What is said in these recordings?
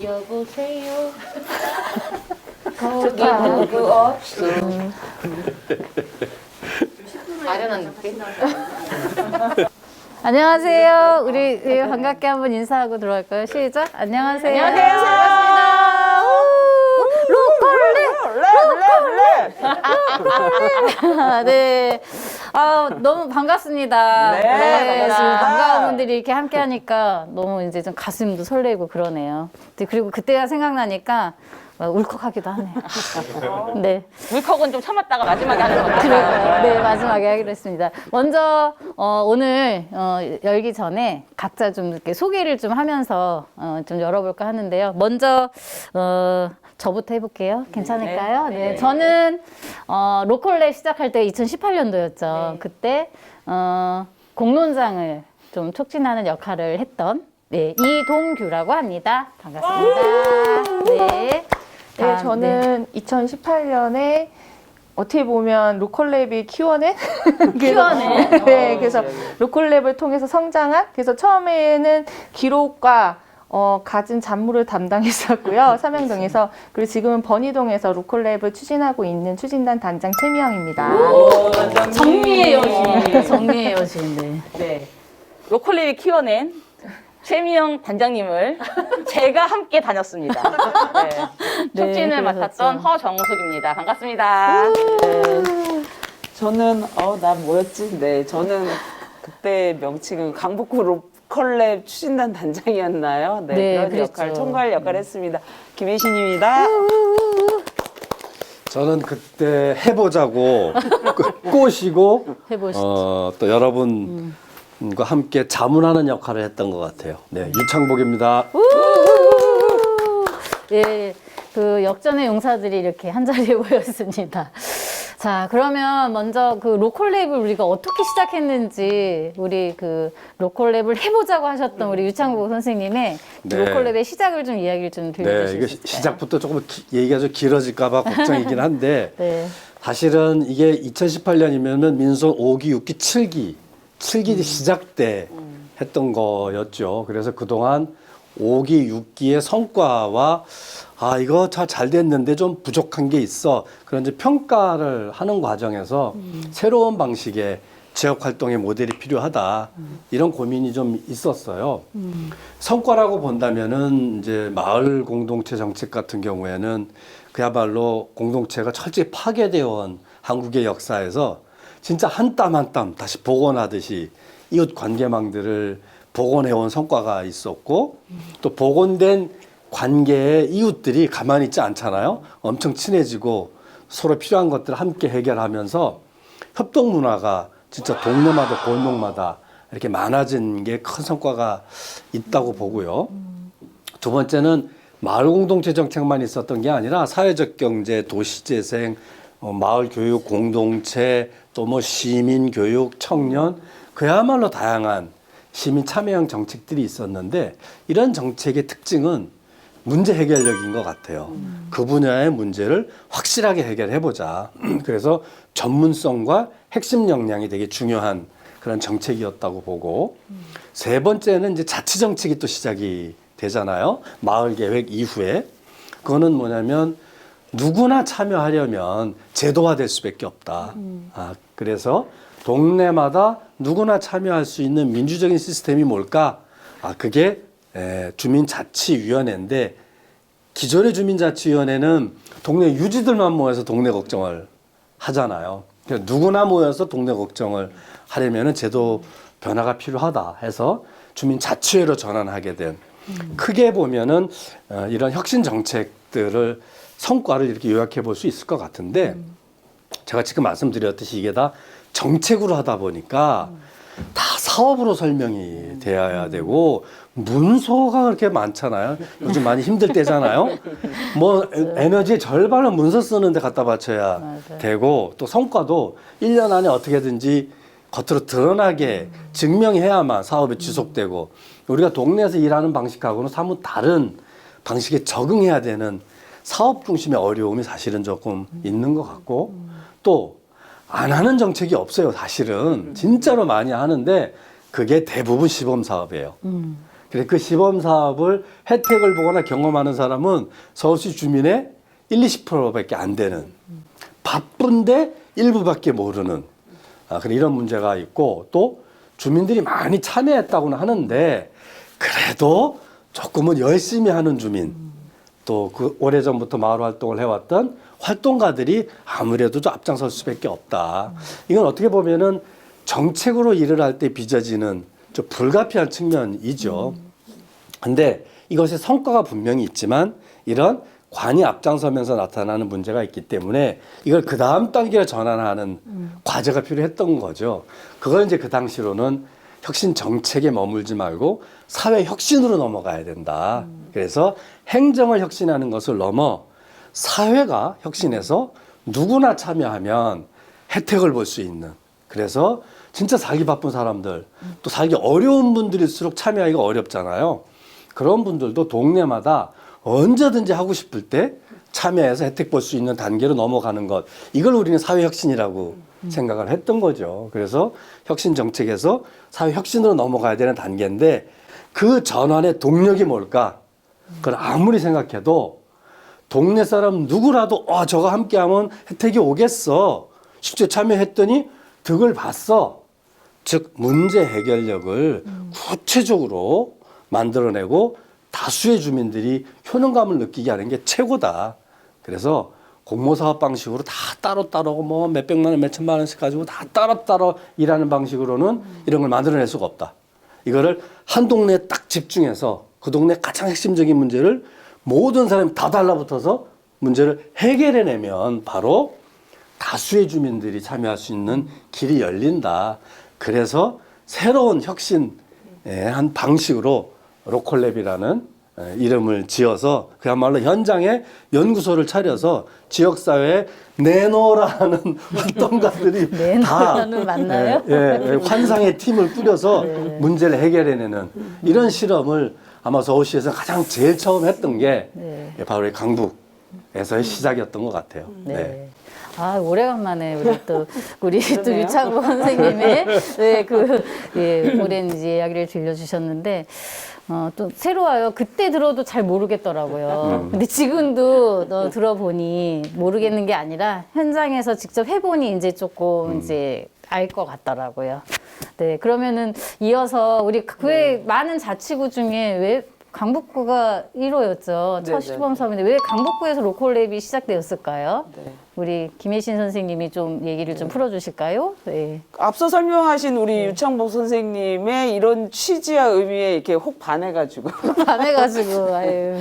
여보세요. 거기 누구 없어. 아련한 느낌? 안녕하세요. 우리 반갑게 한번 인사하고 들어갈까요? 시작. 안녕하세요. 안녕하세요. 반갑습니다. 로컬레. 네. 아, 너무 반갑습니다. 네, 지금 반갑습니다. 반가운 분들이 이렇게 함께 하니까 너무 이제 좀 가슴도 설레고 그러네요. 그리고 그때가 생각나니까 울컥하기도 하네요. 네. 물컥은 좀 참았다가 마지막에 하는 거 그럴까요? 네, 마지막에 하기로 했습니다. 먼저, 오늘, 열기 전에 각자 좀 이렇게 소개를 좀 하면서, 좀 열어볼까 하는데요. 먼저, 저부터 해볼게요. 괜찮을까요? 네. 저는, 로컬랩 시작할 때 2018년도였죠. 네. 그때, 공론장을 좀 촉진하는 역할을 했던, 네, 이동규라고 합니다. 반갑습니다. 네. 네, 저는 2018년에 어떻게 보면 로컬랩이 키워낸? 키워낸? 네, 그래서 로컬랩을 통해서 성장한? 그래서 처음에는 기록과 갖은 잡무를 담당했었고요. 삼양동에서. 그리고 지금은 번이동에서 로컬랩을 추진하고 있는 추진단 단장 최미영입니다. 정리의 여신. 정리의 여신, 네. 네. 로컬랩이 키워낸 최미영 단장님을 제가 함께 다녔습니다. 네. 촉진을 그러셨죠. 맡았던 허정숙입니다. 반갑습니다. 저는 나 뭐였지? 네, 저는 그때 명칭은 강북구 로컬랩 추진단 단장이었나요? 네, 네, 그런 그랬죠. 역할, 총괄 역할을 했습니다. 김혜신입니다. 저는 그때 해보자고 꼬시고 해보시죠. 또 여러분과 함께 자문하는 역할을 했던 것 같아요. 네, 유창복입니다. 예, 그 역전의 용사들이 이렇게 한 자리에 모였습니다. 자, 그러면 먼저 그 로컬랩을 우리가 어떻게 시작했는지 우리 그 로컬랩을 해보자고 하셨던 우리 유창복 선생님의 네. 로컬랩의 시작을 좀 이야기를 좀 네, 들려주실 이게 수 있을까요? 시작부터 조금 얘기가 좀 길어질까봐 걱정이긴 한데 네. 사실은 이게 2018년이면은 민속 5기, 6기, 7기 시작 때 했던 거였죠. 그래서 그동안 5기, 6기의 성과와 이거 잘 됐는데 좀 부족한 게 있어. 그런 이제 평가를 하는 과정에서 새로운 방식의 지역 활동의 모델이 필요하다. 이런 고민이 좀 있었어요. 성과라고 본다면은 이제 마을 공동체 정책 같은 경우에는 그야말로 공동체가 철저히 파괴되어 온 한국의 역사에서 진짜 한 땀 한 땀 다시 복원하듯이 이웃 관계망들을 복원해온 성과가 있었고 또 복원된 관계의 이웃들이 가만히 있지 않잖아요. 엄청 친해지고 서로 필요한 것들을 함께 해결하면서 협동 문화가 진짜 동네마다 골목마다 이렇게 많아진 게 큰 성과가 있다고 보고요. 두 번째는 마을 공동체 정책만 있었던 게 아니라 사회적 경제, 도시재생, 마을 교육 공동체, 또 뭐 시민 교육, 청년, 그야말로 다양한 시민 참여형 정책들이 있었는데 이런 정책의 특징은 문제 해결력인 것 같아요. 그 분야의 문제를 확실하게 해결해보자. 그래서 전문성과 핵심 역량이 되게 중요한 그런 정책이었다고 보고 세 번째는 이제 자치 정책이 또 시작이 되잖아요. 마을 계획 이후에. 그거는 뭐냐면 누구나 참여하려면 제도화될 수밖에 없다. 그래서 동네마다 누구나 참여할 수 있는 민주적인 시스템이 뭘까? 그게 주민자치위원회인데 기존의 주민자치위원회는 동네 유지들만 모여서 동네 걱정을 하잖아요. 그러니까 누구나 모여서 동네 걱정을 하려면 제도 변화가 필요하다 해서 주민자치회로 전환하게 된 크게 보면은 이런 혁신 정책들을 성과를 이렇게 요약해 볼 수 있을 것 같은데 제가 지금 말씀드렸듯이 이게 다 정책으로 하다 보니까 다 사업으로 설명이 되어야 되고 문서가 그렇게 많잖아요. 요즘 많이 힘들 때잖아요. 뭐 에너지의 절반은 문서 쓰는데 갖다 바쳐야 맞아요. 되고 또 성과도 1년 안에 어떻게든지 겉으로 드러나게 증명해야만 사업이 지속되고 우리가 동네에서 일하는 방식하고는 사뭇 다른 방식에 적응해야 되는 사업 중심의 어려움이 사실은 조금 있는 것 같고 또 안 하는 정책이 없어요. 사실은 진짜로 많이 하는데 그게 대부분 시범 사업이에요. 그래서 그 시범 사업을 혜택을 보거나 경험하는 사람은 서울시 주민의 20-20%밖에 안 되는, 바쁜데 일부밖에 모르는 그런 이런 문제가 있고, 또 주민들이 많이 참여했다고는 하는데 그래도 조금은 열심히 하는 주민, 또 그 오래전부터 마을 활동을 해왔던 활동가들이 아무래도 좀 앞장설 수밖에 없다. 이건 어떻게 보면은 정책으로 일을 할 때 빚어지는 좀 불가피한 측면이죠. 근데 이것의 성과가 분명히 있지만 이런 관이 앞장서면서 나타나는 문제가 있기 때문에 이걸 그 다음 단계로 전환하는 과제가 필요했던 거죠. 그걸 이제 그 당시로는 혁신 정책에 머물지 말고 사회 혁신으로 넘어가야 된다. 그래서 행정을 혁신하는 것을 넘어 사회가 혁신해서 누구나 참여하면 혜택을 볼 수 있는, 그래서 진짜 살기 바쁜 사람들, 또 살기 어려운 분들일수록 참여하기가 어렵잖아요. 그런 분들도 동네마다 언제든지 하고 싶을 때 참여해서 혜택 볼 수 있는 단계로 넘어가는 것, 이걸 우리는 사회혁신이라고 생각을 했던 거죠. 그래서 혁신 정책에서 사회혁신으로 넘어가야 되는 단계인데 그 전환의 동력이 뭘까? 그걸 아무리 생각해도 동네 사람 누구라도 저거 함께하면 혜택이 오겠어. 실제 참여했더니 득을 봤어. 즉 문제 해결력을 구체적으로 만들어내고 다수의 주민들이 효능감을 느끼게 하는 게 최고다. 그래서 공모사업 방식으로 다 따로따로 뭐 몇백만 원, 몇천만 원씩 가지고 다 따로따로 일하는 방식으로는 이런 걸 만들어낼 수가 없다. 이거를 한 동네에 딱 집중해서 그 동네 가장 핵심적인 문제를 모든 사람이 다 달라붙어서 문제를 해결해내면 바로 다수의 주민들이 참여할 수 있는 길이 열린다. 그래서 새로운 혁신의 한 방식으로 로컬랩이라는 이름을 지어서 그야말로 현장에 연구소를 차려서 지역사회에 내놓으라는 활동가들이 다 맞나요? 환상의 팀을 꾸려서 문제를 해결해내는 이런 실험을 아마 서울시에서 가장 제일 처음 했던 게 바로 이 강북에서의 시작이었던 것 같아요. 네. 아, 오래간만에 우리 또 유창구 선생님의 오랜 이야기를 들려주셨는데, 또 새로워요. 그때 들어도 잘 모르겠더라고요. 근데 지금도 들어보니 모르겠는 게 아니라 현장에서 직접 해보니 이제 조금 이제 알 것 같더라고요. 네, 그러면은 이어서 우리 그 많은 자치구 중에 왜 강북구가 1호였죠. 첫 시범 사업인데 왜 강북구에서 로컬랩이 시작되었을까요? 네. 우리 김혜신 선생님이 좀 얘기를 좀 풀어주실까요? 네. 앞서 설명하신 우리 유창복 선생님의 이런 취지와 의미에 이렇게 혹 반해가지고 반해가지고 아유.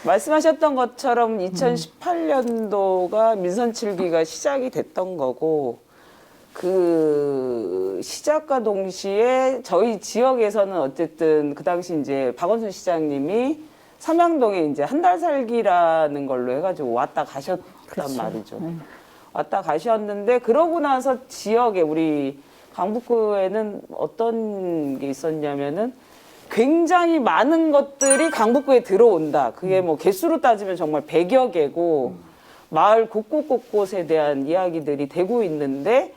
말씀하셨던 것처럼 2018년도가 민선 7기가 시작이 됐던 거고, 그 시작과 동시에 저희 지역에서는 어쨌든 그 당시 이제 박원순 시장님이 삼양동에 이제 한 달 살기라는 걸로 해가지고 왔다 가셨단 말이죠. 왔다 가셨는데, 그러고 나서 지역에 우리 강북구에는 어떤 게 있었냐면은 굉장히 많은 것들이 강북구에 들어온다. 그게 뭐 개수로 따지면 정말 100여 개고 마을 곳곳곳곳에 대한 이야기들이 되고 있는데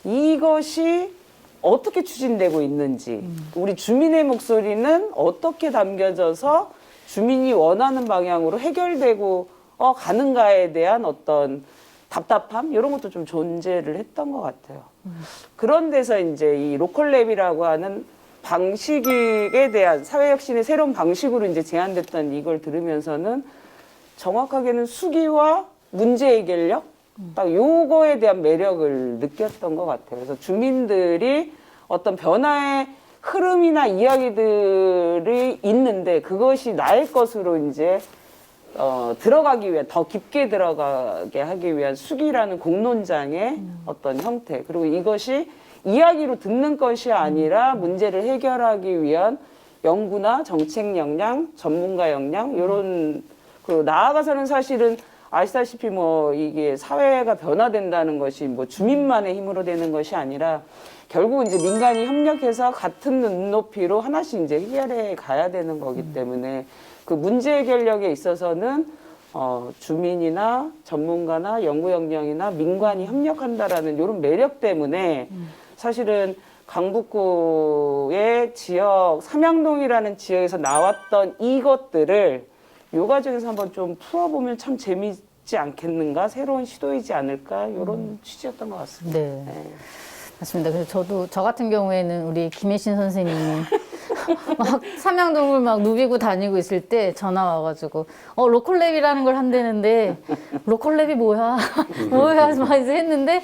이것이 어떻게 추진되고 있는지, 우리 주민의 목소리는 어떻게 담겨져서 주민이 원하는 방향으로 해결되고 가는가에 대한 어떤 답답함, 이런 것도 좀 존재를 했던 것 같아요. 그런 데서 이제 이 로컬랩이라고 하는 방식에 대한 사회혁신의 새로운 방식으로 이제 제안됐던 이걸 들으면서는 정확하게는 수기와 문제 해결력, 딱 요거에 대한 매력을 느꼈던 것 같아요. 그래서 주민들이 어떤 변화의 흐름이나 이야기들이 있는데 그것이 나의 것으로 이제 들어가기 위한, 더 깊게 들어가게 하기 위한 수기라는 공론장의 어떤 형태, 그리고 이것이 이야기로 듣는 것이 아니라 문제를 해결하기 위한 연구나 정책 역량, 전문가 역량, 이런, 그리고 나아가서는 사실은 아시다시피 뭐 이게 사회가 변화된다는 것이 뭐 주민만의 힘으로 되는 것이 아니라 결국 이제 민간이 협력해서 같은 눈높이로 하나씩 이제 해결해 가야 되는 거기 때문에 그 문제 해결력에 있어서는 주민이나 전문가나 연구 역량이나 민관이 협력한다라는 이런 매력 때문에 사실은 강북구의 지역 삼양동이라는 지역에서 나왔던 이것들을 요 과정에서 한번 좀 풀어보면 참 재미있지 않겠는가, 새로운 시도이지 않을까, 이런 취지였던 것 같습니다. 네. 맞습니다. 그래서 저 같은 경우에는 우리 김혜신 선생님이 막 삼양동을 막 누비고 다니고 있을 때 전화 와가지고 로컬랩이라는 걸 한다는데 로컬랩이 뭐야? 뭐야? 막 이제 했는데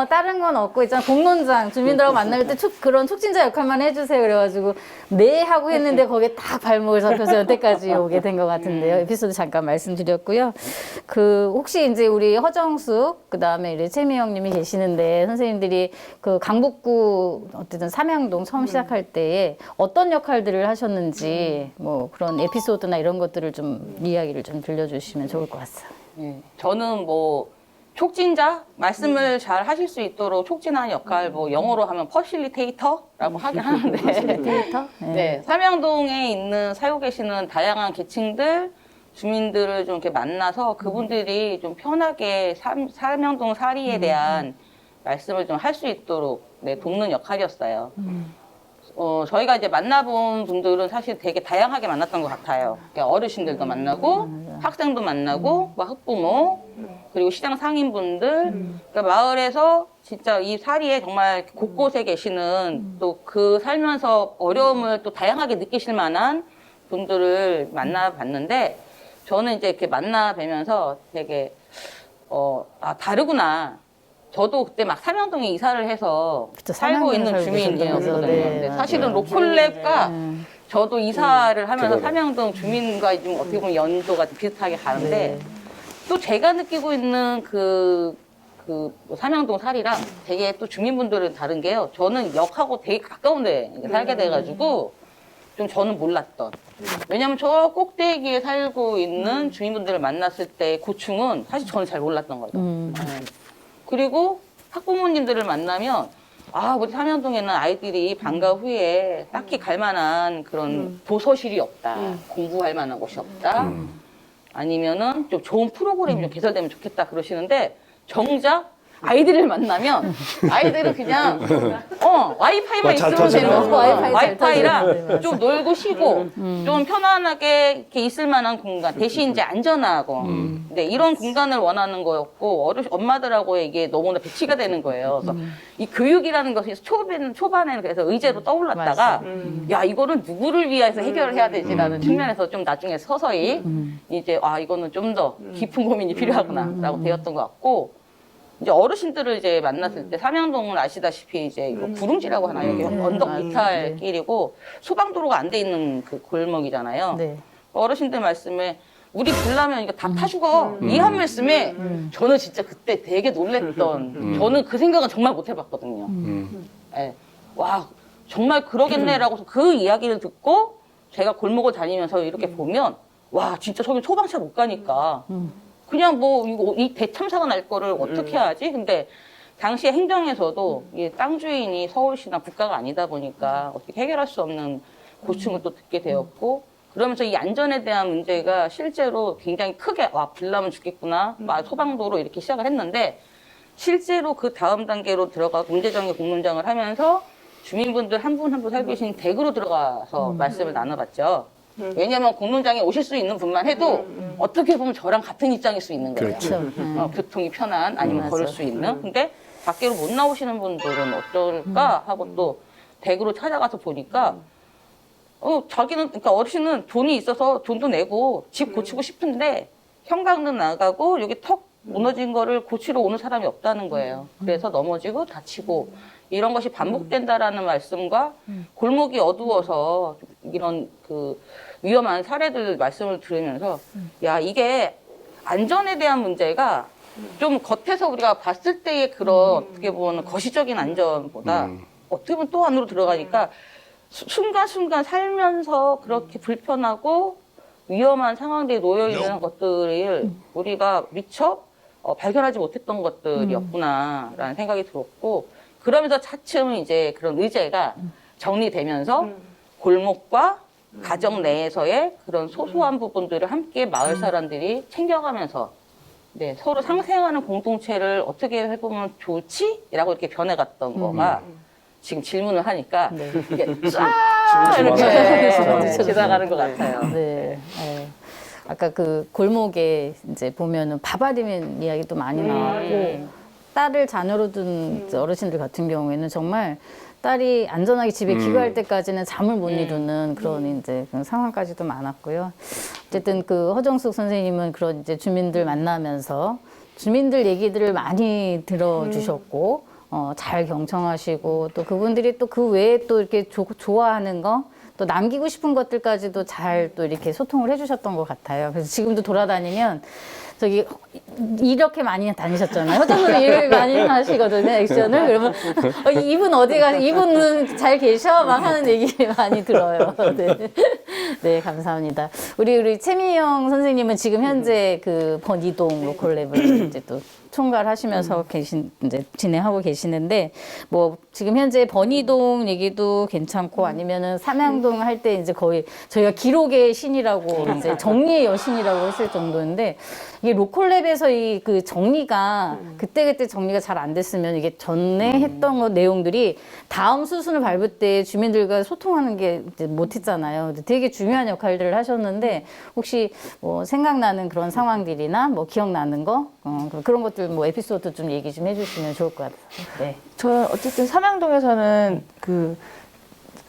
다른 건 없고 있잖아. 공론장 주민들하고 만날 때 그런 촉진자 역할만 해주세요. 그래가지고 네 하고 했는데 거기에 딱 발목을 잡혀서 여태까지 오게 된 것 같은데요. 에피소드 잠깐 말씀드렸고요. 그 혹시 이제 우리 허정숙 그다음에 우리 최미영님이 계시는데 선생님들이 그 강북구 어쨌든 삼양동 처음 시작할 때에 어떤 역할들을 하셨는지 뭐 그런 에피소드나 이런 것들을 좀 이야기를 좀 들려주시면 좋을 것 같아요. 네. 저는 뭐 촉진자 말씀을 잘 하실 수 있도록 촉진하는 역할, 뭐 영어로 하면 퍼실리테이터라고 하긴 하는데 데이터? 네, 삼양동에 살고 계시는 다양한 계층들, 주민들을 좀 이렇게 만나서 그분들이 좀 편하게 삼양동 살이에 대한 말씀을 좀 할 수 있도록 돕는 역할이었어요. 저희가 이제 만나본 분들은 사실 되게 다양하게 만났던 것 같아요. 그러니까 어르신들도 만나고, 학생도 만나고, 뭐 학부모, 그리고 시장 상인분들, 그러니까 마을에서 진짜 이 사리에 정말 곳곳에 계시는 또 그 살면서 어려움을 또 다양하게 느끼실 만한 분들을 만나봤는데, 저는 이제 이렇게 만나뵈면서 되게, 다르구나. 저도 그때 막 삼양동에 이사를 해서 그쵸, 살고 삼양동에 있는 살고 주민이었거든요. 계셨다면서, 네, 근데 맞아요. 사실은 로컬랩과 저도 이사를 하면서 그거는. 삼양동 주민과 좀 어떻게 보면 연도가 비슷하게 가는데 네. 또 제가 느끼고 있는 삼양동 살이랑 되게 또 주민분들은 다른 게요. 저는 역하고 되게 가까운 데 살게 돼가지고 좀 저는 몰랐던. 왜냐면 저 꼭대기에 살고 있는 주민분들을 만났을 때 고충은 사실 저는 잘 몰랐던 거죠. 네. 그리고 학부모님들을 만나면 우리 삼양동에는 아이들이 방과 후에 딱히 갈 만한 그런 도서실이 없다. 공부할 만한 곳이 없다. 아니면은 좀 좋은 프로그램이 좀 개설되면 좋겠다 그러시는데 정작 아이들을 만나면 아이들은 그냥 와이파이만 잘 있으면 되는 터지고. 거. 와이파이 잘 와이파이랑 터지고. 네, 좀 놀고 쉬고 좀 편안하게 이렇게 있을 만한 공간 대신 이제 안전하고 네, 이런 공간을 원하는 거였고 엄마들하고 이게 너무나 배치가 되는 거예요. 그래서 이 교육이라는 것이 초반에는 그래서 의제로 떠올랐다가 야 이거는 누구를 위해서 해결을 해야 되지라는 측면에서 좀 나중에 서서히 이제 이거는 좀 더 깊은 고민이 필요하구나라고 되었던 것 같고. 이제 어르신들을 이제 만났을 때 삼양동을 아시다시피 이제 이거 구릉지라고 하나 여기 언덕 이탈 길이고 소방도로가 안 돼 있는 그 골목이잖아요. 네. 어르신들 말씀에 우리 불나면 이거 다 타 죽어 이 한 말씀에 저는 진짜 그때 되게 놀랬던 저는 그 생각은 정말 못 해봤거든요. 예. 와 정말 그러겠네라고 그 이야기를 듣고 제가 골목을 다니면서 이렇게 보면 와 진짜 저기 소방차 못 가니까. 그냥 이 대참사가 날 거를 어떻게 하지? 근데 당시에 행정에서도 이 땅 주인이 서울시나 국가가 아니다 보니까 어떻게 해결할 수 없는 고충을 또 듣게 되었고 그러면서 이 안전에 대한 문제가 실제로 굉장히 크게 불나면 죽겠구나 소방도로 이렇게 시작을 했는데 실제로 그 다음 단계로 들어가 문제정의 공론장을 하면서 주민분들 한 분 한 분 살고 계신 댁으로 들어가서 말씀을 나눠봤죠. 왜냐하면 공론장에 오실 수 있는 분만 해도 어떻게 보면 저랑 같은 입장일 수 있는 거예요. 그렇죠. 교통이 편한 아니면 걸을 수 있는. 근데 밖으로 못 나오시는 분들은 어떨까 하고 또 댁으로 찾아가서 보니까 자기는 그러니까 어르신은 돈이 있어서 돈도 내고 집 고치고 싶은데 현관은 나가고 여기 턱 무너진 거를 고치러 오는 사람이 없다는 거예요. 그래서 넘어지고 다치고 이런 것이 반복된다라는 말씀과 골목이 어두워서 이런 그 위험한 사례들 말씀을 들으면서 야 이게 안전에 대한 문제가 좀 겉에서 우리가 봤을 때의 그런 어떻게 보면 거시적인 안전보다 어떻게 보면 또 안으로 들어가니까 순간순간 살면서 그렇게 불편하고 위험한 상황들에 놓여 있는 것들을 우리가 미처 발견하지 못했던 것들이었구나라는 생각이 들었고 그러면서 차츰 이제 그런 의제가 정리되면서 골목과 가정 내에서의 그런 소소한 부분들을 함께 마을 사람들이 챙겨가면서 서로 상생하는 공동체를 어떻게 해보면 좋지? 라고 이렇게 변해갔던 거가 지금 질문을 하니까 네. 이게 쫙 이렇게 좋아하시죠. 지나가는 것 같아요. 네. 네. 아까 그 골목에 이제 보면은 밥알이면 이야기도 많이 나왔고 딸을 자녀로 둔 어르신들 같은 경우에는 정말 딸이 안전하게 집에 귀가할 때까지는 잠을 못 이루는 그런 이제 그런 상황까지도 많았고요. 어쨌든 그 허정숙 선생님은 그런 이제 주민들 만나면서 주민들 얘기들을 많이 들어주셨고, 잘 경청하시고, 또 그분들이 또 그 외에 또 이렇게 좋아하는 거, 또 남기고 싶은 것들까지도 잘 또 이렇게 소통을 해주셨던 것 같아요. 그래서 지금도 돌아다니면 저기 이렇게 많이 다니셨잖아요. 허정은 일을 많이 하시거든요, 액션을. 그러면 이분 어디 가? 이분은 잘 계셔? 막 하는 얘기 많이 들어요. 네, 네 감사합니다. 우리 최민영 선생님은 지금 현재 그 번이동 로컬랩을 이제 또 총괄하시면서 이제 진행하고 계시는데, 뭐 지금 현재 번이동 얘기도 괜찮고 아니면은 삼양동 할 때 이제 거의 저희가 기록의 신이라고 이제 정리의 여신이라고 했을 정도인데, 이게 로컬랩에서 이 그 정리가 그때그때 정리가 잘 안 됐으면 이게 전에 했던 거 내용들이 다음 수순을 밟을 때 주민들과 소통하는 게 이제 못했잖아요. 근데 되게 중요한 역할들을 하셨는데, 혹시 뭐 생각나는 그런 상황들이나 뭐 기억나는 거 그런 것들 뭐 에피소드 좀 얘기 좀 해주시면 좋을 것 같아요. 네. 저는 어쨌든 삼양동에서는 그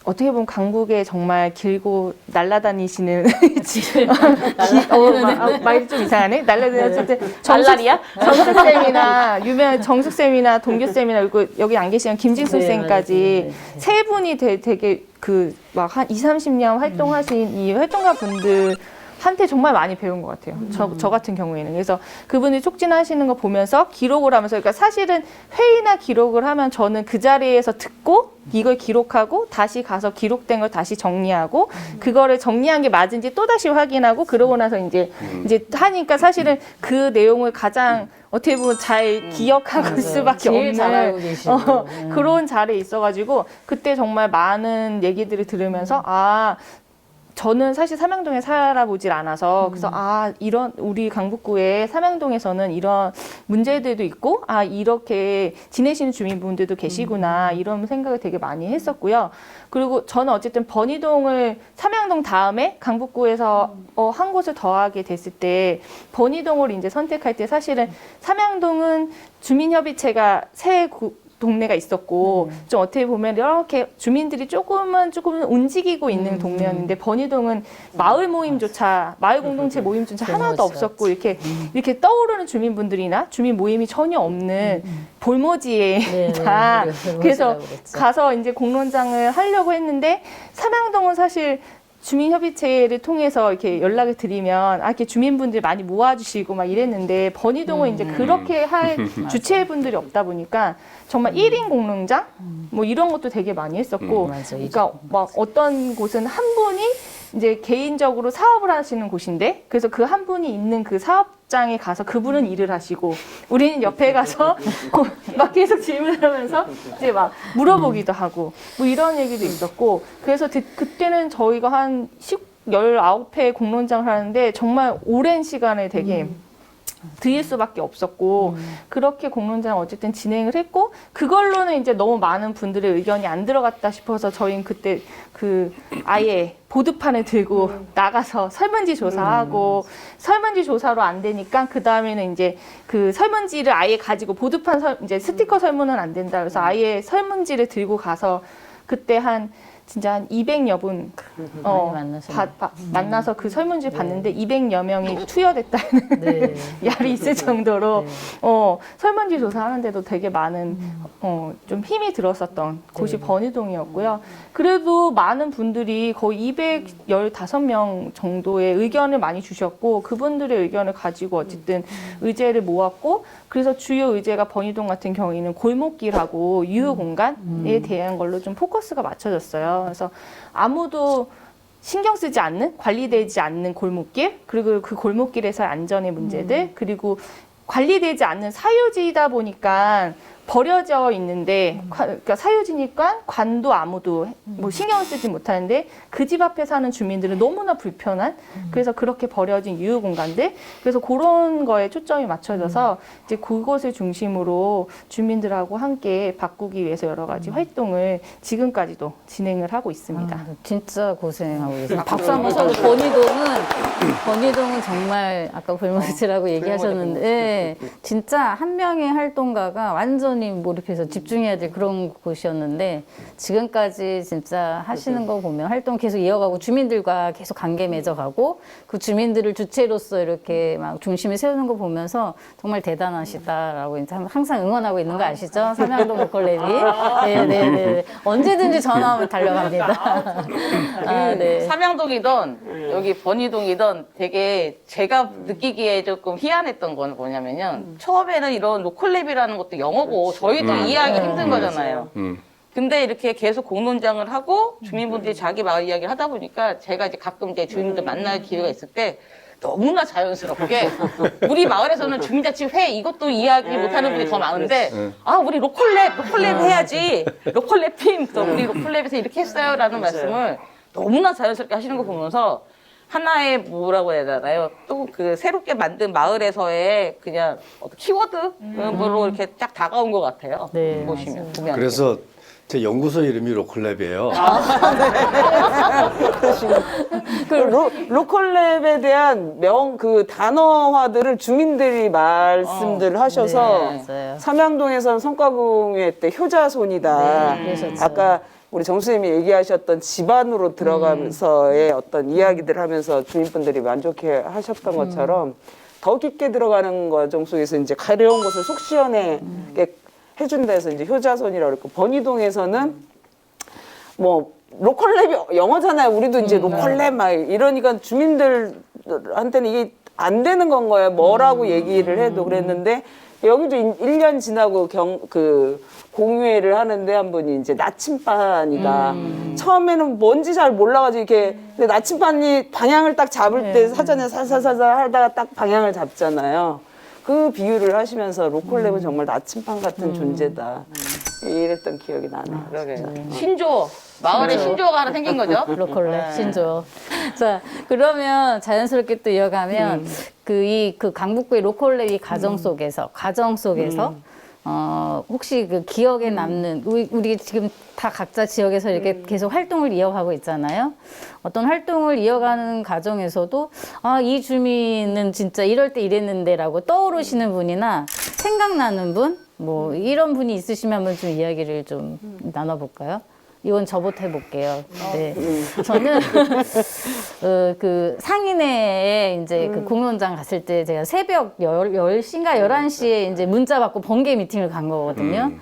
어떻게 보면 강북에 정말 길고 날아다니시는 말이 좀 이상하네. 날아다니는 어쨌든 정숙쌤이나 유명한 정숙쌤이나 동규쌤이나 그리고 여기 안 계시는 김진숙 네, 쌤까지 맞아요. 세 분이 되게 그 막 한 20, 30년 활동하신 이 활동가 분들 한테 정말 많이 배운 것 같아요. 저 같은 경우에는. 그래서 그분이 촉진하시는 거 보면서 기록을 하면서, 그러니까 사실은 회의나 기록을 하면 저는 그 자리에서 듣고 이걸 기록하고 다시 가서 기록된 걸 다시 정리하고 그거를 정리한 게 맞은지 또다시 확인하고 그러고 나서 이제 하니까 사실은 그 내용을 가장 어떻게 보면 잘 기억하고 수밖에 제일 잘 알고 없는 계시고. 그런 자리에 있어가지고 그때 정말 많은 얘기들을 들으면서 저는 사실 삼양동에 살아보질 않아서 그래서 이런 우리 강북구의 삼양동에서는 이런 문제들도 있고 이렇게 지내시는 주민분들도 계시구나 이런 생각을 되게 많이 했었고요. 그리고 저는 어쨌든 번이동을 삼양동 다음에 강북구에서 한 곳을 더하게 됐을 때 번이동을 이제 선택할 때 사실은 삼양동은 주민협의체가 새 동네가 있었고 좀 어떻게 보면 이렇게 주민들이 조금은 움직이고 있는 동네였는데 번이동은 마을 모임조차 마을 공동체 모임조차 하나도 없었고 이렇게 떠오르는 주민분들이나 주민 모임이 전혀 없는 볼모지에다 그래서 가서 이제 공론장을 하려고 했는데 삼양동은 사실 주민협의체를 통해서 이렇게 연락을 드리면 이렇게 주민분들 많이 모아주시고 막 이랬는데 번이동은 이제 그렇게 할 주체분들이 없다 보니까 정말 1인 공론장 뭐 이런 것도 되게 많이 했었고 그러니까 막 어떤 곳은 한 분이 이제 개인적으로 사업을 하시는 곳인데 그래서 그 한 분이 있는 그 사업장에 가서 그분은 일을 하시고 우리는 옆에 가서 막 계속 질문을 하면서 이제 막 물어보기도 하고 뭐 이런 얘기도 있었고 그래서 그때는 저희가 한 19회 공론장을 하는데 정말 오랜 시간을 되게 드릴 수밖에 없었고 그렇게 공론장 어쨌든 진행을 했고 그걸로는 이제 너무 많은 분들의 의견이 안 들어갔다 싶어서 저희는 그때 그 아예 보드판을 들고 나가서 설문지 조사하고 설문지 조사로 안 되니까 그 다음에는 이제 그 설문지를 아예 가지고 보드판 이제 스티커 설문은 안 된다 그래서 아예 설문지를 들고 가서 그때 진짜 한 200여 분 만나서 그 설문지 봤는데 200여 명이 투여됐다는 말이 있을 정도로 설문지 조사하는데도 되게 많은 좀 힘이 들었었던 곳이 번이동이었고요. 그래도 많은 분들이 거의 215명 정도의 의견을 많이 주셨고 그분들의 의견을 가지고 어쨌든 의제를 모았고 그래서 주요 의제가 번이동 같은 경우에는 골목길하고 유휴공간에 대한 걸로 좀 포커스가 맞춰졌어요. 그래서 아무도 신경 쓰지 않는, 관리되지 않는 골목길, 그리고 그 골목길에서의 안전의 문제들, 그리고 관리되지 않는 사유지이다 보니까 버려져 있는데 그러니까 사유지니까 관도 아무도 뭐 신경 쓰지 못하는데 그 집 앞에 사는 주민들은 너무나 불편한 그래서 그렇게 버려진 유휴 공간들 그래서 그런 거에 초점이 맞춰져서 이제 그것을 중심으로 주민들하고 함께 바꾸기 위해서 여러 가지 활동을 지금까지도 진행을 하고 있습니다. 아, 진짜 고생하고 계세요. 박수 한번 쳐도 번이동은 정말 아까 골목지라고 얘기하셨는데 진짜 한 명의 활동가가 완전히 몰입해서 집중해야 될 그런 곳이었는데 지금까지 진짜 하시는 거 보면 활동 계속 이어가고 주민들과 계속 관계 맺어가고 그 주민들을 주체로서 이렇게 막 중심에 세우는 거 보면서 정말 대단하시다라고 이제 항상 응원하고 있는 거 아시죠? 삼양동 로컬랩이. 네네네. 언제든지 전화하면 달려갑니다. 아, 네. 삼양동이든 여기 번이동이든 되게 제가 느끼기에 조금 희한했던 건 뭐냐면요. 처음에는 이런 로컬랩이라는 것도 영어고 저희도 이해하기 힘든 거잖아요. 근데 이렇게 계속 공론장을 하고 주민분들이 자기 마을 이야기를 하다 보니까 제가 이제 가끔 이제 주민들 만날 기회가 있을 때 너무나 자연스럽게 우리 마을에서는 주민자치회 이것도 이해하지 못하는 분이 더 많은데 아 우리 로컬랩 해야지 로컬랩 팀 또 우리 로컬랩에서 이렇게 했어요라는 말씀을 너무나 자연스럽게 하시는 거 보면서 하나의 뭐라고 해야 되나요? 또 그 새롭게 만든 마을에서의 그냥 어떤 키워드로 이렇게 딱 다가온 것 같아요. 네, 보시면 보면. 그래서 제 연구소 이름이 로컬랩이에요. 그 로컬랩에 대한 그 단어화들을 주민들이 말씀들을 하셔서 네, 맞아요. 삼양동에서는 성과공예 때 효자손이다. 네, 그러셨죠. 아까 우리 정 선생님이 얘기하셨던 집안으로 들어가면서의 어떤 이야기들 하면서 주민분들이 만족해 하셨던 것처럼 더 깊게 들어가는 과정 속에서 이제 가려운 것을 속 시원하게 해준다 해서 이제 효자손이라고 그랬고 번이동에서는 뭐 로컬랩이 영어잖아요. 우리도 이제 로컬랩 막 이러니까 주민들한테는 이게 안 되는 건 거예요. 뭐라고 얘기를 해도 그랬는데 여기도 1년 지나고 공유회를 하는데 한 분이 이제 나침반이다. 처음에는 뭔지 잘 몰라가지고 이렇게 근데 나침반이 방향을 딱 잡을 때 사전에 살살살살 하다가 딱 방향을 잡잖아요. 그 비유를 하시면서 로컬랩은 정말 나침반 같은 존재다. 이랬던 기억이 나네요. 그러게요. 신조 마을에 신조가 하나 생긴 거죠. 로컬랩 신조. 자, 그러면 자연스럽게 또 이어가면 그 강북구의 로컬랩 이 가정 속에서 혹시 그 기억에 남는 우리 지금 다 각자 지역에서 이렇게 계속 활동을 이어가고 있잖아요. 어떤 활동을 이어가는 과정에서도 아, 이 주민은 진짜 이럴 때 이랬는데라고 떠오르시는 분이나 생각나는 분, 뭐 이런 분이 있으시면 한번 좀 이야기를 좀 나눠볼까요? 이건 저부터 해볼게요. 네. 저는, 그 상인회에 이제 그 공론장 갔을 때 제가 새벽 10시인가 11시에 이제 문자 받고 번개 미팅을 간 거거든요.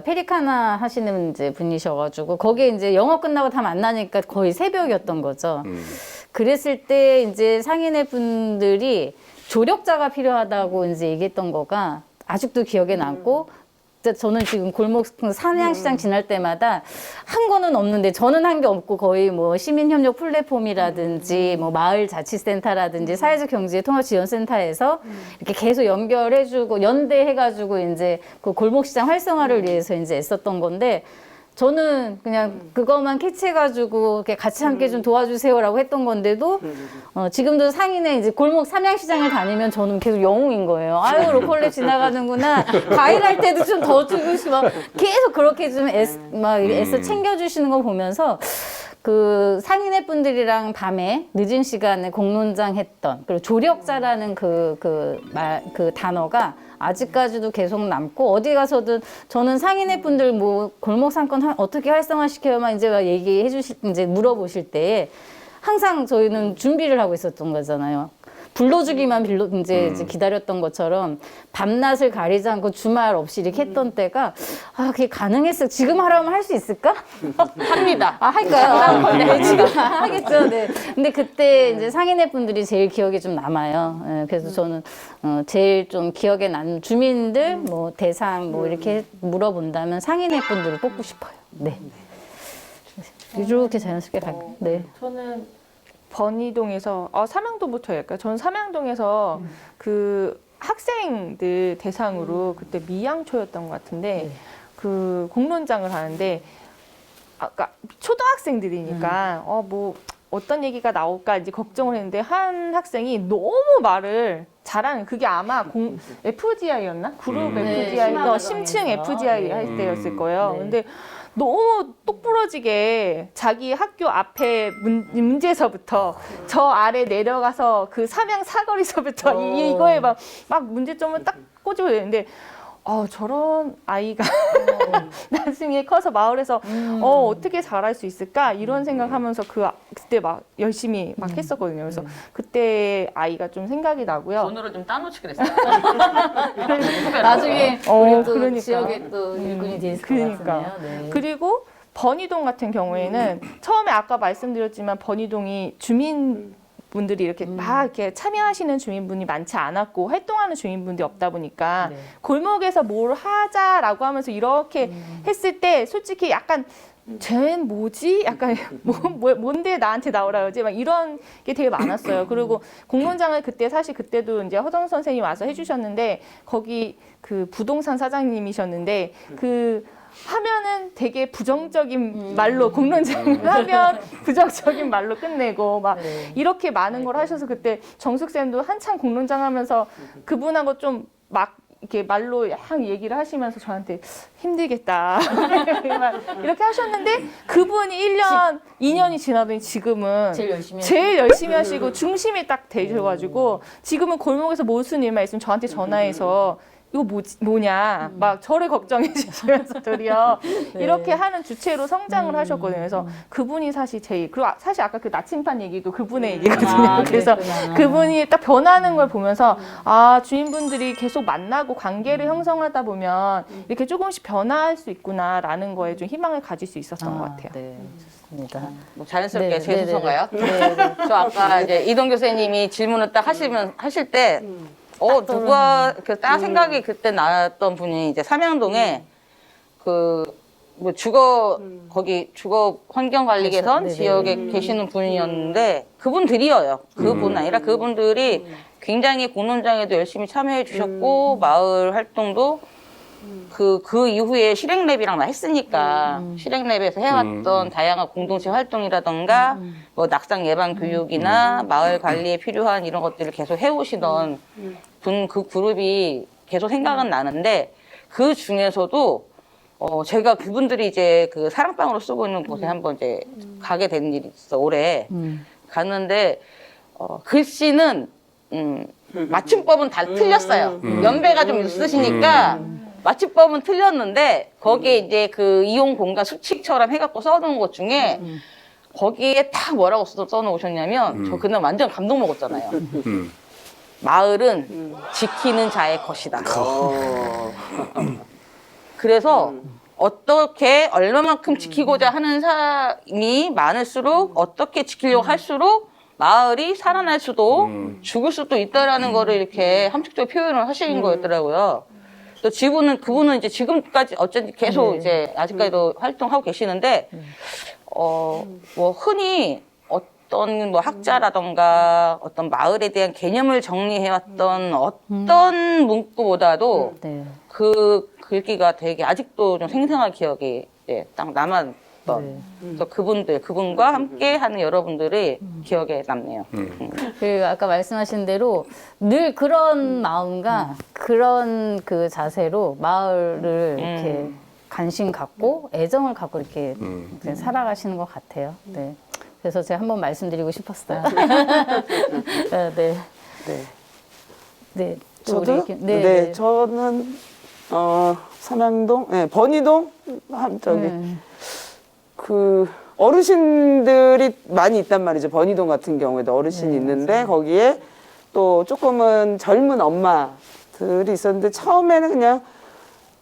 페리카나 하시는 이제 분이셔가지고 거기에 이제 영업 끝나고 다 만나니까 거의 새벽이었던 거죠. 그랬을 때 이제 상인회 분들이 조력자가 필요하다고 이제 얘기했던 거가 아직도 기억에 남고 저는 지금 골목 산양시장 지날 때마다 한 거는 없는데 저는 한 게 없고 거의 뭐 시민협력 플랫폼이라든지 뭐 마을자치센터라든지 사회적 경제 통합지원센터에서 이렇게 계속 연결해주고 연대해가지고 이제 그 골목시장 활성화를 위해서 이제 애썼던 건데 저는 그냥 그것만 캐치해가지고 이렇게 같이 함께 좀 도와주세요라고 했던 건데도 지금도 상인에 이제 골목 삼양시장을 다니면 저는 계속 영웅인 거예요. 아유 로컬랩 지나가는구나. 과일할 때도 좀 더 주고 싶어. 계속 그렇게 좀 애써 챙겨주시는 거 보면서 그 상인회 분들이랑 밤에 늦은 시간에 공론장 했던 그리고 조력자라는 그 단어가 아직까지도 계속 남고 어디 가서든 저는 상인회 분들 뭐 골목 상권 어떻게 활성화시켜야만 이제 막 이제 물어보실 때 항상 저희는 준비를 하고 있었던 거잖아요. 불러주기만 이제 기다렸던 것처럼 밤낮을 가리지 않고 주말 없이 이렇게 했던 때가 그게 가능했어. 지금 하라면 할 수 있을까? 합니다. 할까요? 네, 지금 하겠죠. 네. 근데 그때 이제 상인회 분들이 제일 기억에 좀 남아요. 네, 그래서 저는 제일 좀 기억에 남는 주민들 뭐 대상 뭐 이렇게 물어본다면 상인회 분들을 뽑고 싶어요. 네. 이렇게 자연스럽게 갈게요. 네. 저는 번이동에서 삼양동부터 할까요? 저는 삼양동에서 그 학생들 대상으로 그때 미양초였던 것 같은데 그 공론장을 하는데 아까 초등학생들이니까 뭐 어떤 얘기가 나올까 이제 걱정을 했는데 한 학생이 너무 말을 잘하는 그게 아마 FGI였나? 그룹 FGI, 심층 FGI 할 때였을 거예요. 근데 너무 똑부러지게 자기 학교 앞에 문제서부터 저 아래 내려가서 그 삼양 사거리서부터 이거에 막 문제점을 딱 꼬집어야 되는데 저런 아이가 나중에 커서 마을에서 어떻게 잘할 수 있을까 이런 생각하면서 그때 막 열심히 막 했었거든요. 그래서 그때 아이가 좀 생각이 나고요. 돈으로 좀 따놓지 그랬어요. 나중에 우리 또 그러니까. 지역에 또 일꾼이 됐을 것 그러니까. 같네요. 네. 그리고 번이동 같은 경우에는 처음에 아까 말씀드렸지만 번이동이 주민분들이 이렇게 막 이렇게 참여하시는 주민분이 많지 않았고 활동하는 주민분들이 없다 보니까 골목에서 뭘 하자라고 하면서 이렇게 했을 때 솔직히 약간 쟤는 뭐지? 약간 뭔데 나한테 나오라 그러지? 막 이런 게 되게 많았어요. 그리고 공론장을 사실 그때도 이제 허정 선생님이 와서 해주셨는데 거기 그 부동산 사장님이셨는데 하면은 되게 부정적인 말로 공론장을 하면 부정적인 말로 끝내고 막 이렇게 많은 걸 하셔서 그때 정숙쌤도 한참 공론장 하면서 그분하고 좀 막 이렇게 말로 얘기를 하시면서 저한테 힘들겠다 이렇게 하셨는데 그분이 1년, 2년이 지나더니 지금은 제일 열심히 하시고 중심이 딱 되셔가지고 지금은 골목에서 무슨 일만 있으면 저한테 전화해서 이거 뭐냐 막 저를 걱정해 주시면서 도리어 이렇게 하는 주체로 성장을 하셨거든요. 그래서 그분이 사실 그리고 사실 아까 그 나침반 얘기도 그분의 얘기거든요. 그래서 그분이 딱 변하는 걸 보면서 주인분들이 계속 만나고 관계를 형성하다 보면 이렇게 조금씩 변화할 수 있구나라는 거에 좀 희망을 가질 수 있었던 것 같아요. 네, 좋습니다. 뭐 자연스럽게 네, 제 네, 순서인가요? 네, 네. 저 아까 이제 이동 교수님이 질문을 딱 하실 때 누가 딱 생각이 그때 나왔던 분이 이제 삼양동에 뭐 거기 주거 환경 관리 개선 지역에 계시는 분이었는데 그분들이어요. 그분 아니라 그분들이 굉장히 공론장에도 열심히 참여해 주셨고 마을 활동도 그 이후에 실행랩이랑 나 했으니까 실행랩에서 해왔던 다양한 공동체 활동이라던가 뭐 낙상 예방 교육이나 마을 관리에 필요한 이런 것들을 계속 해오시던 그 그룹이 계속 생각은 나는데 그 중에서도 제가 그분들이 이제 그 사랑방으로 쓰고 있는 곳에 한번 이제 가게 된 일이 있어 올해 갔는데 글씨는 맞춤법은 다 틀렸어요. 연배가 좀 있으시니까 맞춤법은 틀렸는데 거기에 이제 그 이용 공간 수칙처럼 해갖고 써놓은 것 중에 거기에 딱 뭐라고 써놓으셨냐면 저 그날 완전 감동 먹었잖아요. 마을은 지키는 자의 것이다. 그래서 어떻게 얼마만큼 지키고자 하는 사람이 많을수록 어떻게 지키려고 할수록 마을이 살아날 수도 죽을 수도 있다라는 거를 이렇게 함축적으로 표현을 하신 거였더라고요. 또 그분은 이제 지금까지 어쨌든 계속 이제 아직까지도 활동하고 계시는데 뭐 흔히 어떤 뭐 학자라던가 어떤 마을에 대한 개념을 정리해왔던 어떤 문구보다도 그 글귀가 되게 아직도 좀 생생한 기억이 딱 남았던 그래서 그분과 함께 하는 여러분들이 기억에 남네요. 그 아까 말씀하신 대로 늘 그런 마음과 그런 그 자세로 마을을 이렇게 관심 갖고 애정을 갖고 이렇게 살아가시는 것 같아요. 네. 그래서 제가 한번 말씀드리고 싶었어요. 네. 네. 저도? 네, 저는 삼양동, 번이동 그 어르신들이 많이 있단 말이죠. 번이동 같은 경우에도 어르신이 있는데 거기에 또 조금은 젊은 엄마들이 있었는데 처음에는 그냥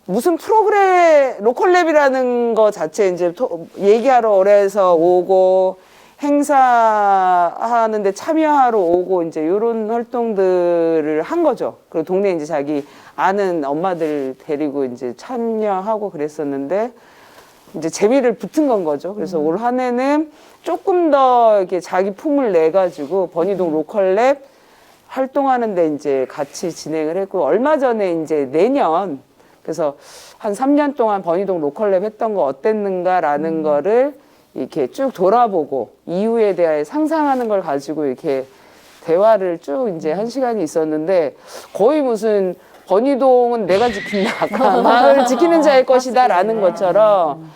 무슨 프로그램 로컬랩이라는 거 자체 이제 얘기하러 올해에서 오고 행사하는데 참여하러 오고 이제 이런 활동들을 한 거죠. 그리고 동네에 이제 자기 아는 엄마들 데리고 이제 참여하고 그랬었는데 이제 재미를 붙은 건 거죠. 그래서 올 한 해는 조금 더 이렇게 자기 품을 내 가지고 번이동 로컬랩 활동하는데 이제 같이 진행을 했고 얼마 전에 이제 내년 그래서 한 3년 동안 버니동 로컬랩 했던 거 어땠는가라는 거를 이렇게 쭉 돌아보고 이후에 대하여 상상하는 걸 가지고 이렇게 대화를 쭉 이제 한 시간이 있었는데 거의 무슨 버니동은 내가 지킨다, 아까 마을 지키는 자의 것이다라는 것처럼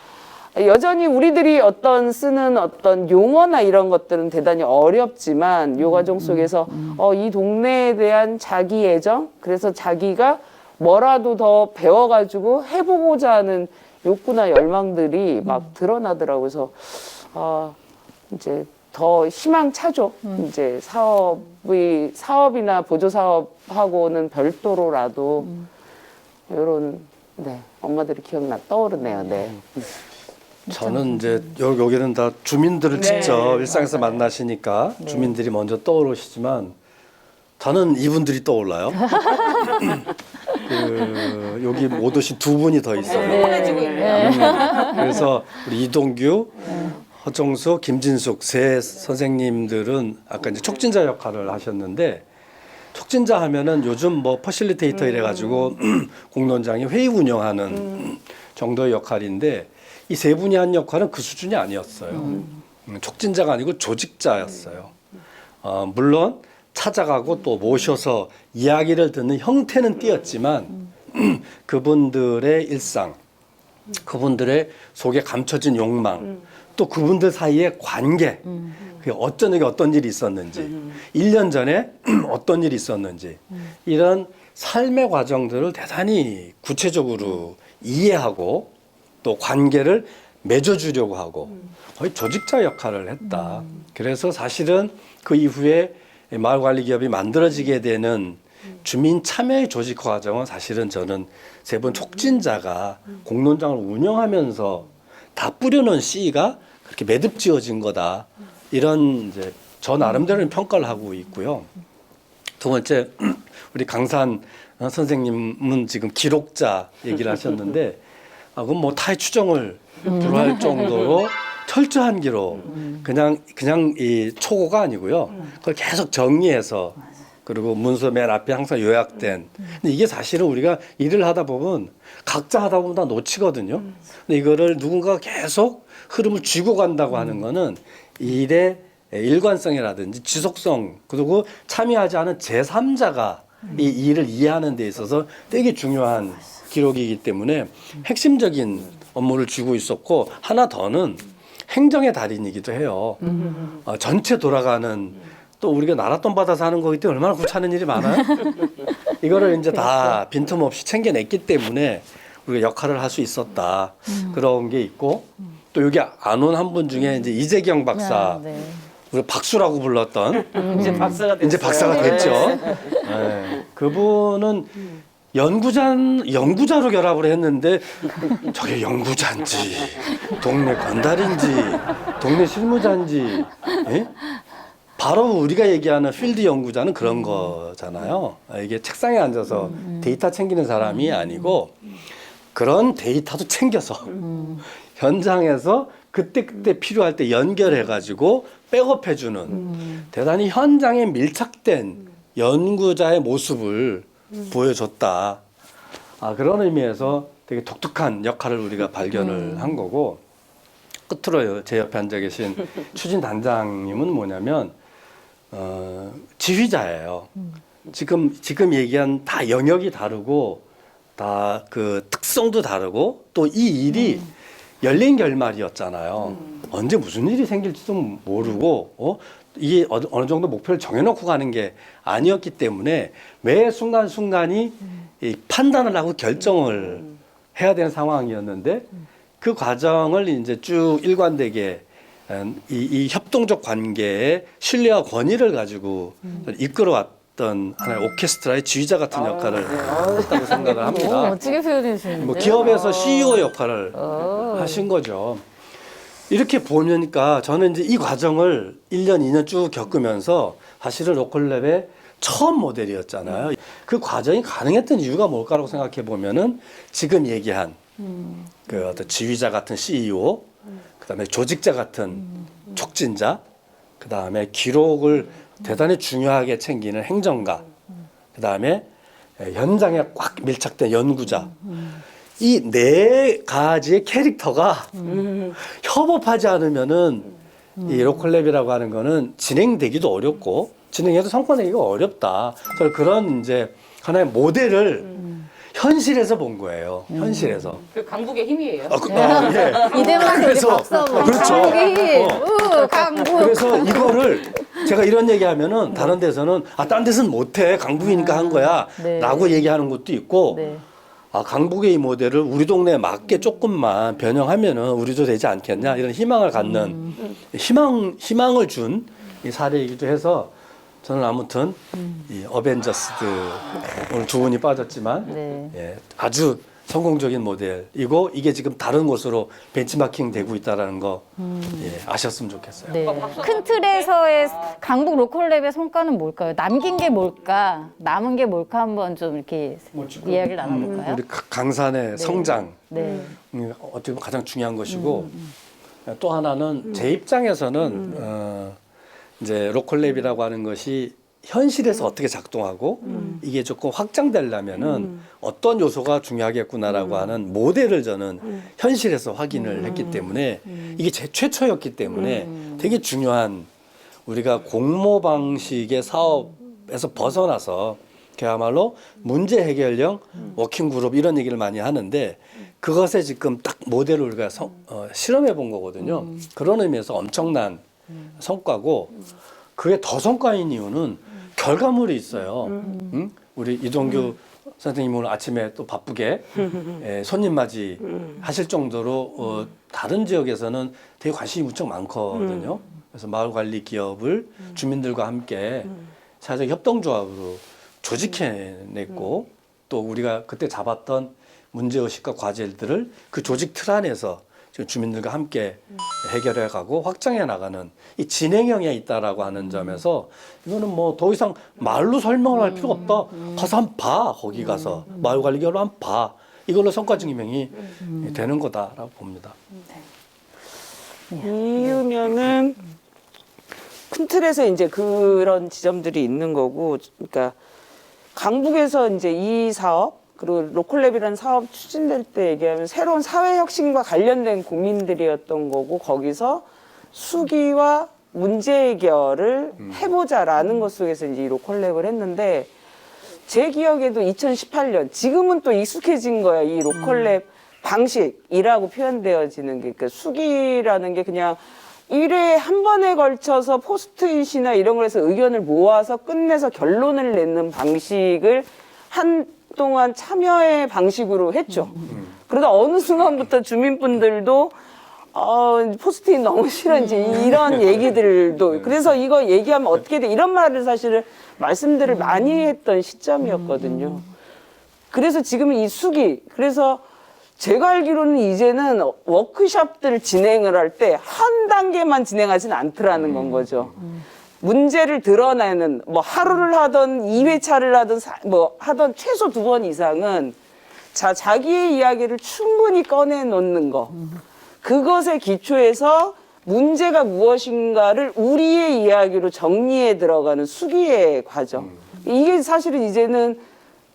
여전히 우리들이 쓰는 어떤 용어나 이런 것들은 대단히 어렵지만 요 과정 속에서 이 동네에 대한 자기 애정, 그래서 자기가 뭐라도 더 배워가지고 해보고자 하는 욕구나 열망들이 막 드러나더라고요. 그래서 이제 더 희망차죠. 이제 사업이나 보조사업하고는 별도로라도 이런 엄마들이 떠오르네요. 네. 저는 이제 여기는 다 주민들을 직접 일상에서 만나시니까 주민들이 먼저 떠오르시지만 저는 이분들이 떠올라요. 여기 못 오신 두 분이 더 있어요. 뻔해지고 있네요. 그래서 우리 이동규, 허정수, 김진숙 세 선생님들은 아까 이제 촉진자 역할을 하셨는데 촉진자 하면은 요즘 뭐 퍼실리테이터 이래가지고 공론장이 회의 운영하는 정도의 역할인데 이 세 분이 한 역할은 그 수준이 아니었어요. 촉진자가 아니고 조직자였어요. 물론 찾아가고 또 모셔서 이야기를 듣는 형태는 띄었지만 그분들의 일상, 그분들의 속에 감춰진 욕망, 또 그분들 사이의 관계, 그게 어떤 일이 있었는지, 1년 전에 어떤 일이 있었는지 이런 삶의 과정들을 대단히 구체적으로 이해하고 또 관계를 맺어주려고 하고 거의 조직자 역할을 했다. 그래서 사실은 그 이후에 마을관리기업이 만들어지게 되는 주민 참여의 조직 과정은 사실은 저는 세 분 촉진자가 공론장을 운영하면서 다 뿌려놓은 씨가 그렇게 매듭지어진 거다. 이런 이제 저 나름대로는 평가를 하고 있고요. 두 번째, 우리 강산 선생님은 지금 기록자 얘기를 하셨는데, 그건 뭐 타의 추정을 불허할 정도로 철저한 기록, 그냥 이 초고가 아니고요. 그걸 계속 정리해서 그리고 문서 맨 앞에 항상 요약된. 근데 이게 사실은 우리가 일을 하다 보면 각자 하다 보면 다 놓치거든요. 근데 이거를 누군가가 계속 흐름을 쥐고 간다고 하는 거는 일의 일관성이라든지 지속성, 그리고 참여하지 않은 제3자가 이 일을 이해하는 데 있어서 되게 중요한 기록이기 때문에 핵심적인 업무를 쥐고 있었고, 하나 더는 행정의 달인이기도 해요. 전체 돌아가는, 또 우리가 나랏돈 받아서 하는 거기 때문에 얼마나 구차는 일이 많아요. 이거를 이제 다 빈틈없이 챙겨냈기 때문에 우리가 역할을 할 수 있었다. 그런 게 있고, 또 여기 안 온 한 분 중에 이제 이재경 박사, 우리 박수라고 불렀던 이제 박사가 됐어요. 이제 박사가 됐죠. 네. 그분은 연구자로 결합을 했는데 저게 연구자인지 동네 건달인지 동네 실무자인지, 예? 바로 우리가 얘기하는 필드 연구자는 그런 거잖아요. 이게 책상에 앉아서 데이터 챙기는 사람이 아니고 그런 데이터도 챙겨서 현장에서 그때 필요할 때 연결해가지고 백업해주는 대단히 현장에 밀착된 연구자의 모습을 보여줬다. 그런 의미에서 되게 독특한 역할을 우리가 발견을 한 거고, 끝으로 제 옆에 앉아 계신 추진 단장님은 뭐냐면 지휘자예요. 지금 얘기한 다 영역이 다르고 다 그 특성도 다르고 또 이 일이 열린 결말이었잖아요. 언제 무슨 일이 생길지도 모르고 이게 어느 정도 목표를 정해놓고 가는 게 아니었기 때문에 매 순간순간이 이 판단을 하고 결정을 해야 되는 상황이었는데 그 과정을 이제 쭉 일관되게 이 협동적 관계의 신뢰와 권위를 가지고 이끌어왔던 하나의 오케스트라의 지휘자 같은 역할을 했다고 생각을 합니다. 멋지게 표현해 주시는데. 뭐 기업에서 CEO 역할을 하신 거죠. 이렇게 보니까 저는 이제 이 과정을 1년, 2년 쭉 겪으면서 사실은 로컬랩의 처음 모델이었잖아요. 그 과정이 가능했던 이유가 뭘까라고 생각해 보면은 지금 얘기한 그 어떤 지휘자 같은 CEO, 그다음에 조직자 같은 촉진자, 그다음에 기록을 대단히 중요하게 챙기는 행정가, 그다음에 현장에 꽉 밀착된 연구자. 이 네 가지의 캐릭터가 협업하지 않으면은 이 로컬랩이라고 하는 거는 진행되기도 어렵고 진행해도 성과 내기가 어렵다. 저는 그런 이제 하나의 모델을 현실에서 본 거예요. 현실에서. 그 강북의 힘이에요. 예. 이대만한테 우리 그래서- 박수 한번. 그렇죠. 강북의 힘. 강북. 그래서 이거를 제가 이런 얘기하면은 다른 데서는 딴 데서는 못해 강북이니까 한 거야 네. 라고 라고 얘기하는 것도 있고 네. 강북의 이 모델을 우리 동네에 맞게 조금만 변형하면은 우리도 되지 않겠냐 이런 희망을 갖는 희망을 준 이 사례이기도 해서 저는 아무튼 이 어벤져스드 오늘 두 분이 빠졌지만 네. 예, 아주 성공적인 모델이고 이게 지금 다른 곳으로 벤치마킹 되고 있다라는 거 예, 아셨으면 좋겠어요. 네. 큰 틀에서의 강북 로컬랩의 성과는 뭘까요? 남긴 게 뭘까? 남은 게 뭘까? 한번 좀 이렇게 이야기를 나눠볼까요? 우리 강산의 성장 네. 어떻게 보면 가장 중요한 것이고 또 하나는 제 입장에서는 이제 로컬랩이라고 하는 것이 현실에서 어떻게 작동하고 이게 조금 확장되려면은 어떤 요소가 중요하겠구나라고 하는 모델을 저는 현실에서 확인을 했기 때문에 이게 제 최초였기 때문에 되게 중요한 우리가 공모 방식의 사업에서 벗어나서 그야말로 문제 해결형 워킹 그룹 이런 얘기를 많이 하는데 그것에 지금 딱 모델을 우리가 실험해 본 거거든요. 그런 의미에서 엄청난 성과고 그게 더 성과인 이유는 결과물이 있어요. 응? 우리 이동규 선생님 오늘 아침에 또 바쁘게 손님 맞이 하실 정도로 다른 지역에서는 되게 관심이 무척 많거든요. 그래서 마을관리 기업을 주민들과 함께 사회적 협동조합으로 조직해냈고 또 우리가 그때 잡았던 문제의식과 과제들을 그 조직 틀 안에서 지금 주민들과 함께 해결해가고 확장해 나가는 이 진행형에 있다라고 하는 점에서 이거는 뭐 더 이상 말로 설명을 할 필요가 없다. 가서 한번 봐. 거기 가서 마을관리기업을 한번 봐. 이걸로 성과 증명이 되는 거다라고 봅니다. 이유면은 큰 틀에서 이제 그런 지점들이 있는 거고, 그러니까 강북에서 이제 이 사업 그리고 로컬랩이라는 사업 추진될 때 얘기하면 새로운 사회 혁신과 관련된 고민들이었던 거고 거기서 수기와 문제 해결을 해보자라는 것 속에서 이제 이 로컬랩을 했는데 제 기억에도 2018년 지금은 또 익숙해진 거야. 이 로컬랩 방식이라고 표현되어지는 게 그러니까 수기라는 게 그냥 1회에 한 번에 걸쳐서 포스트잇이나 이런 걸 해서 의견을 모아서 끝내서 결론을 내는 방식을 한동안 참여의 방식으로 했죠. 그러다 어느 순간부터 주민분들도 포스트잇 너무 싫어 이제 이런 얘기들도 그래서 이거 얘기하면 어떻게 돼 이런 말을 사실은 말씀들을 많이 했던 시점이었거든요. 그래서 지금은 이 수기 그래서 제가 알기로는 이제는 워크숍들을 진행을 할 때 한 단계만 진행하진 않더라는 건 거죠. 문제를 드러내는 뭐 하루를 하던 2회차를 하던 뭐 하던 최소 2번 이상은 자기의 이야기를 충분히 꺼내 놓는 거. 그것에 기초해서 문제가 무엇인가를 우리의 이야기로 정리해 들어가는 수기의 과정. 이게 사실은 이제는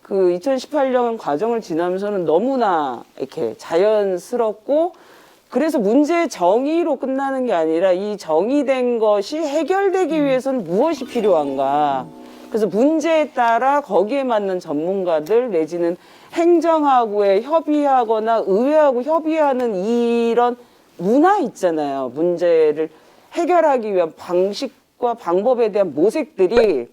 그 2018년 과정을 지나면서는 너무나 이렇게 자연스럽고 그래서 문제의 정의로 끝나는 게 아니라 이 정의된 것이 해결되기 위해서는 무엇이 필요한가. 그래서 문제에 따라 거기에 맞는 전문가들 내지는 행정하고의 협의하거나 의회하고 협의하는 이런 문화 있잖아요. 문제를 해결하기 위한 방식과 방법에 대한 모색들이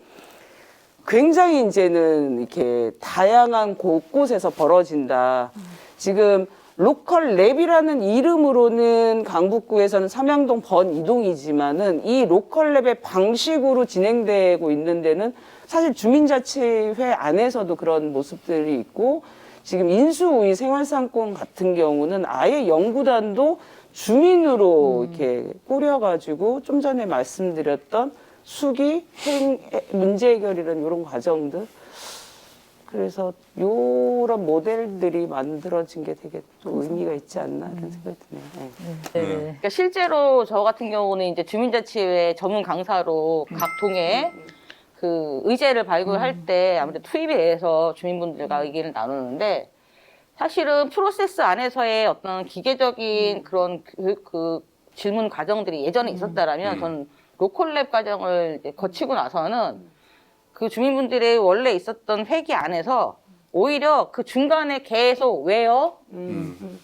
굉장히 이제는 이렇게 다양한 곳곳에서 벌어진다. 지금 로컬랩이라는 이름으로는 강북구에서는 삼양동 번이동이지만은 이 로컬랩의 방식으로 진행되고 있는 데는 사실 주민자치회 안에서도 그런 모습들이 있고 지금 인수우이 생활상권 같은 경우는 아예 연구단도 주민으로 이렇게 꾸려가지고 좀 전에 말씀드렸던 수기, 문제 해결 이런 과정들 그래서 요런 모델들이 만들어진 게 되게 또 의미가 있지 않나 이런 생각이 드네요. 네. 네. 그러니까 실제로 저 같은 경우는 이제 주민자치회 전문 강사로 각 동에 그 의제를 발굴할 때 아무래도 투입에 의해서 주민분들과 의견을 나누는데 사실은 프로세스 안에서의 어떤 기계적인 그런 그 질문 과정들이 예전에 있었다라면 저는 로컬랩 과정을 이제 거치고 나서는 그 주민분들이 원래 있었던 회기 안에서 오히려 그 중간에 계속 왜요?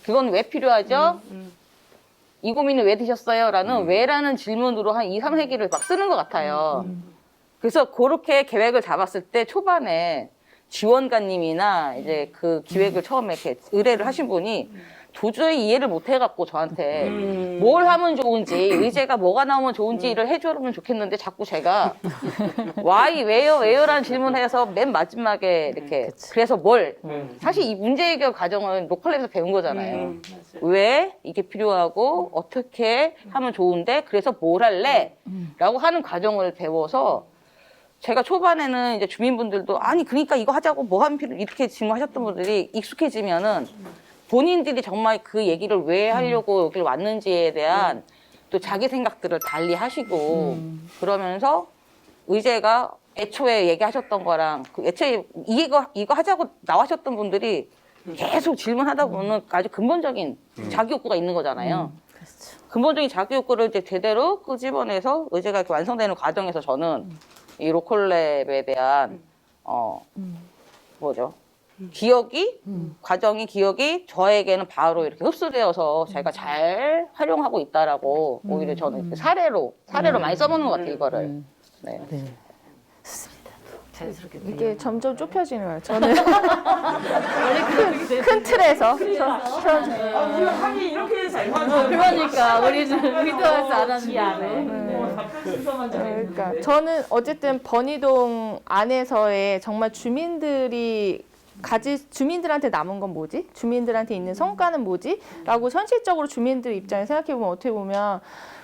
그건 왜 필요하죠? 이 고민을 왜 드셨어요? 라는 왜라는 질문으로 한 2, 3회기를 막 쓰는 것 같아요. 그래서 그렇게 계획을 잡았을 때 초반에 지원관님이나 이제 그 기획을 처음에 이렇게 의뢰를 하신 분이 도저히 이해를 못 해갖고 저한테 뭘 하면 좋은지, 의제가 뭐가 나오면 좋은지를 해주면 좋겠는데 자꾸 제가 why, 왜요라는 질문해서 맨 마지막에 이렇게 그래서 뭘 사실 이 문제 해결 과정은 로컬랩에서 배운 거잖아요. 왜 이게 필요하고 어떻게 하면 좋은데 그래서 뭘 할래? 라고 하는 과정을 배워서 제가 초반에는 이제 주민분들도 아니 그러니까 이거 하자고 뭐 하면 필요 이렇게 질문하셨던 분들이 익숙해지면은 본인들이 정말 그 얘기를 왜 하려고 여기를 왔는지에 대한 또 자기 생각들을 달리 하시고 그러면서 의제가 애초에 얘기하셨던 거랑 그 애초에 이거 하자고 나와셨던 분들이 계속 질문하다 보면 아주 근본적인 자기 욕구가 있는 거잖아요. 근본적인 자기 욕구를 이제 제대로 끄집어내서 의제가 이렇게 완성되는 과정에서 저는 이 로컬랩에 대한 기억이 저에게는 바로 이렇게 흡수되어서 제가 잘 활용하고 있다라고 오히려 저는 사례로 많이 써보는 것 같아요, 이거를. 네. 자연스럽게 이게 점점 좁혀지는 거예요. 저는 큰 틀에서 하긴 이렇게 잘 맞아. 그러니까 우리는 의도하지 않았는데. 그러니까 저는 어쨌든 번이동 안에서의 정말 주민들한테 남은 건 뭐지? 주민들한테 있는 성과는 뭐지? 라고 현실적으로 주민들 입장에 생각해보면 어떻게 보면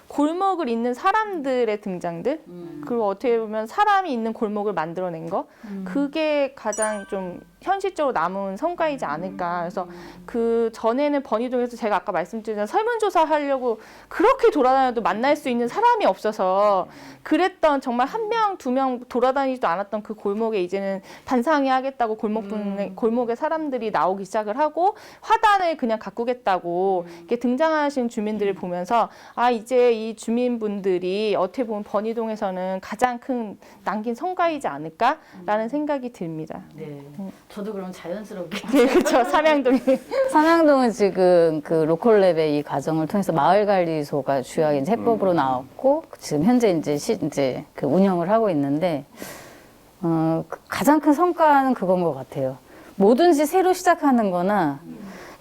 골목을 잇는 사람들의 등장들 그리고 어떻게 보면 사람이 있는 골목을 만들어낸 거 그게 가장 좀 현실적으로 남은 성과이지 않을까. 그래서 그 전에는 번이동에서 제가 아까 말씀드린 설문조사 하려고 그렇게 돌아다녀도 만날 수 있는 사람이 없어서 그랬던 정말 한 명, 두 명 돌아다니지도 않았던 그 골목에 이제는 반상회 하겠다고 골목에 사람들이 나오기 시작을 하고 화단을 그냥 가꾸겠다고 이렇게 등장하신 주민들을 보면서 아 이제 이 주민분들이 어떻게 보면 번이동에서는 가장 큰 남긴 성과이지 않을까라는 생각이 듭니다. 네. 저도 그럼 자연스럽게 네, 그렇죠. 삼양동이. 삼양동은 지금 그 로컬랩의 이 과정을 통해서 마을관리소가 주요하게 이제 해법으로 나왔고 지금 현재 이제 그 운영을 하고 있는데 가장 큰 성과는 그건 것 같아요. 뭐든지 새로 시작하는 거나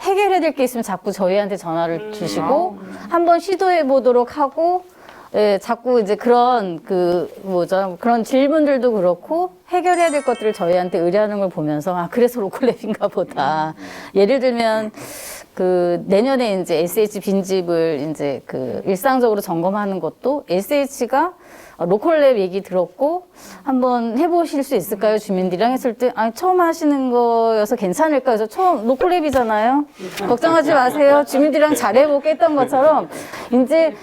해결해야 될 게 있으면 자꾸 저희한테 전화를 주시고 한번 시도해 보도록 하고 예, 자꾸 이제 그런 그런 질문들도 그렇고 해결해야 될 것들을 저희한테 의뢰하는 걸 보면서 아 그래서 로컬랩인가 보다. 예를 들면 그 내년에 이제 SH 빈집을 이제 그 일상적으로 점검하는 것도 SH가 로컬랩 얘기 들었고 한번 해보실 수 있을까요? 주민들이랑 했을 때 아니 처음 하시는 거여서 괜찮을까요? 그래서 처음 로컬랩이잖아요. 걱정하지 마세요. 주민들이랑 잘해보게 했던 것처럼 이제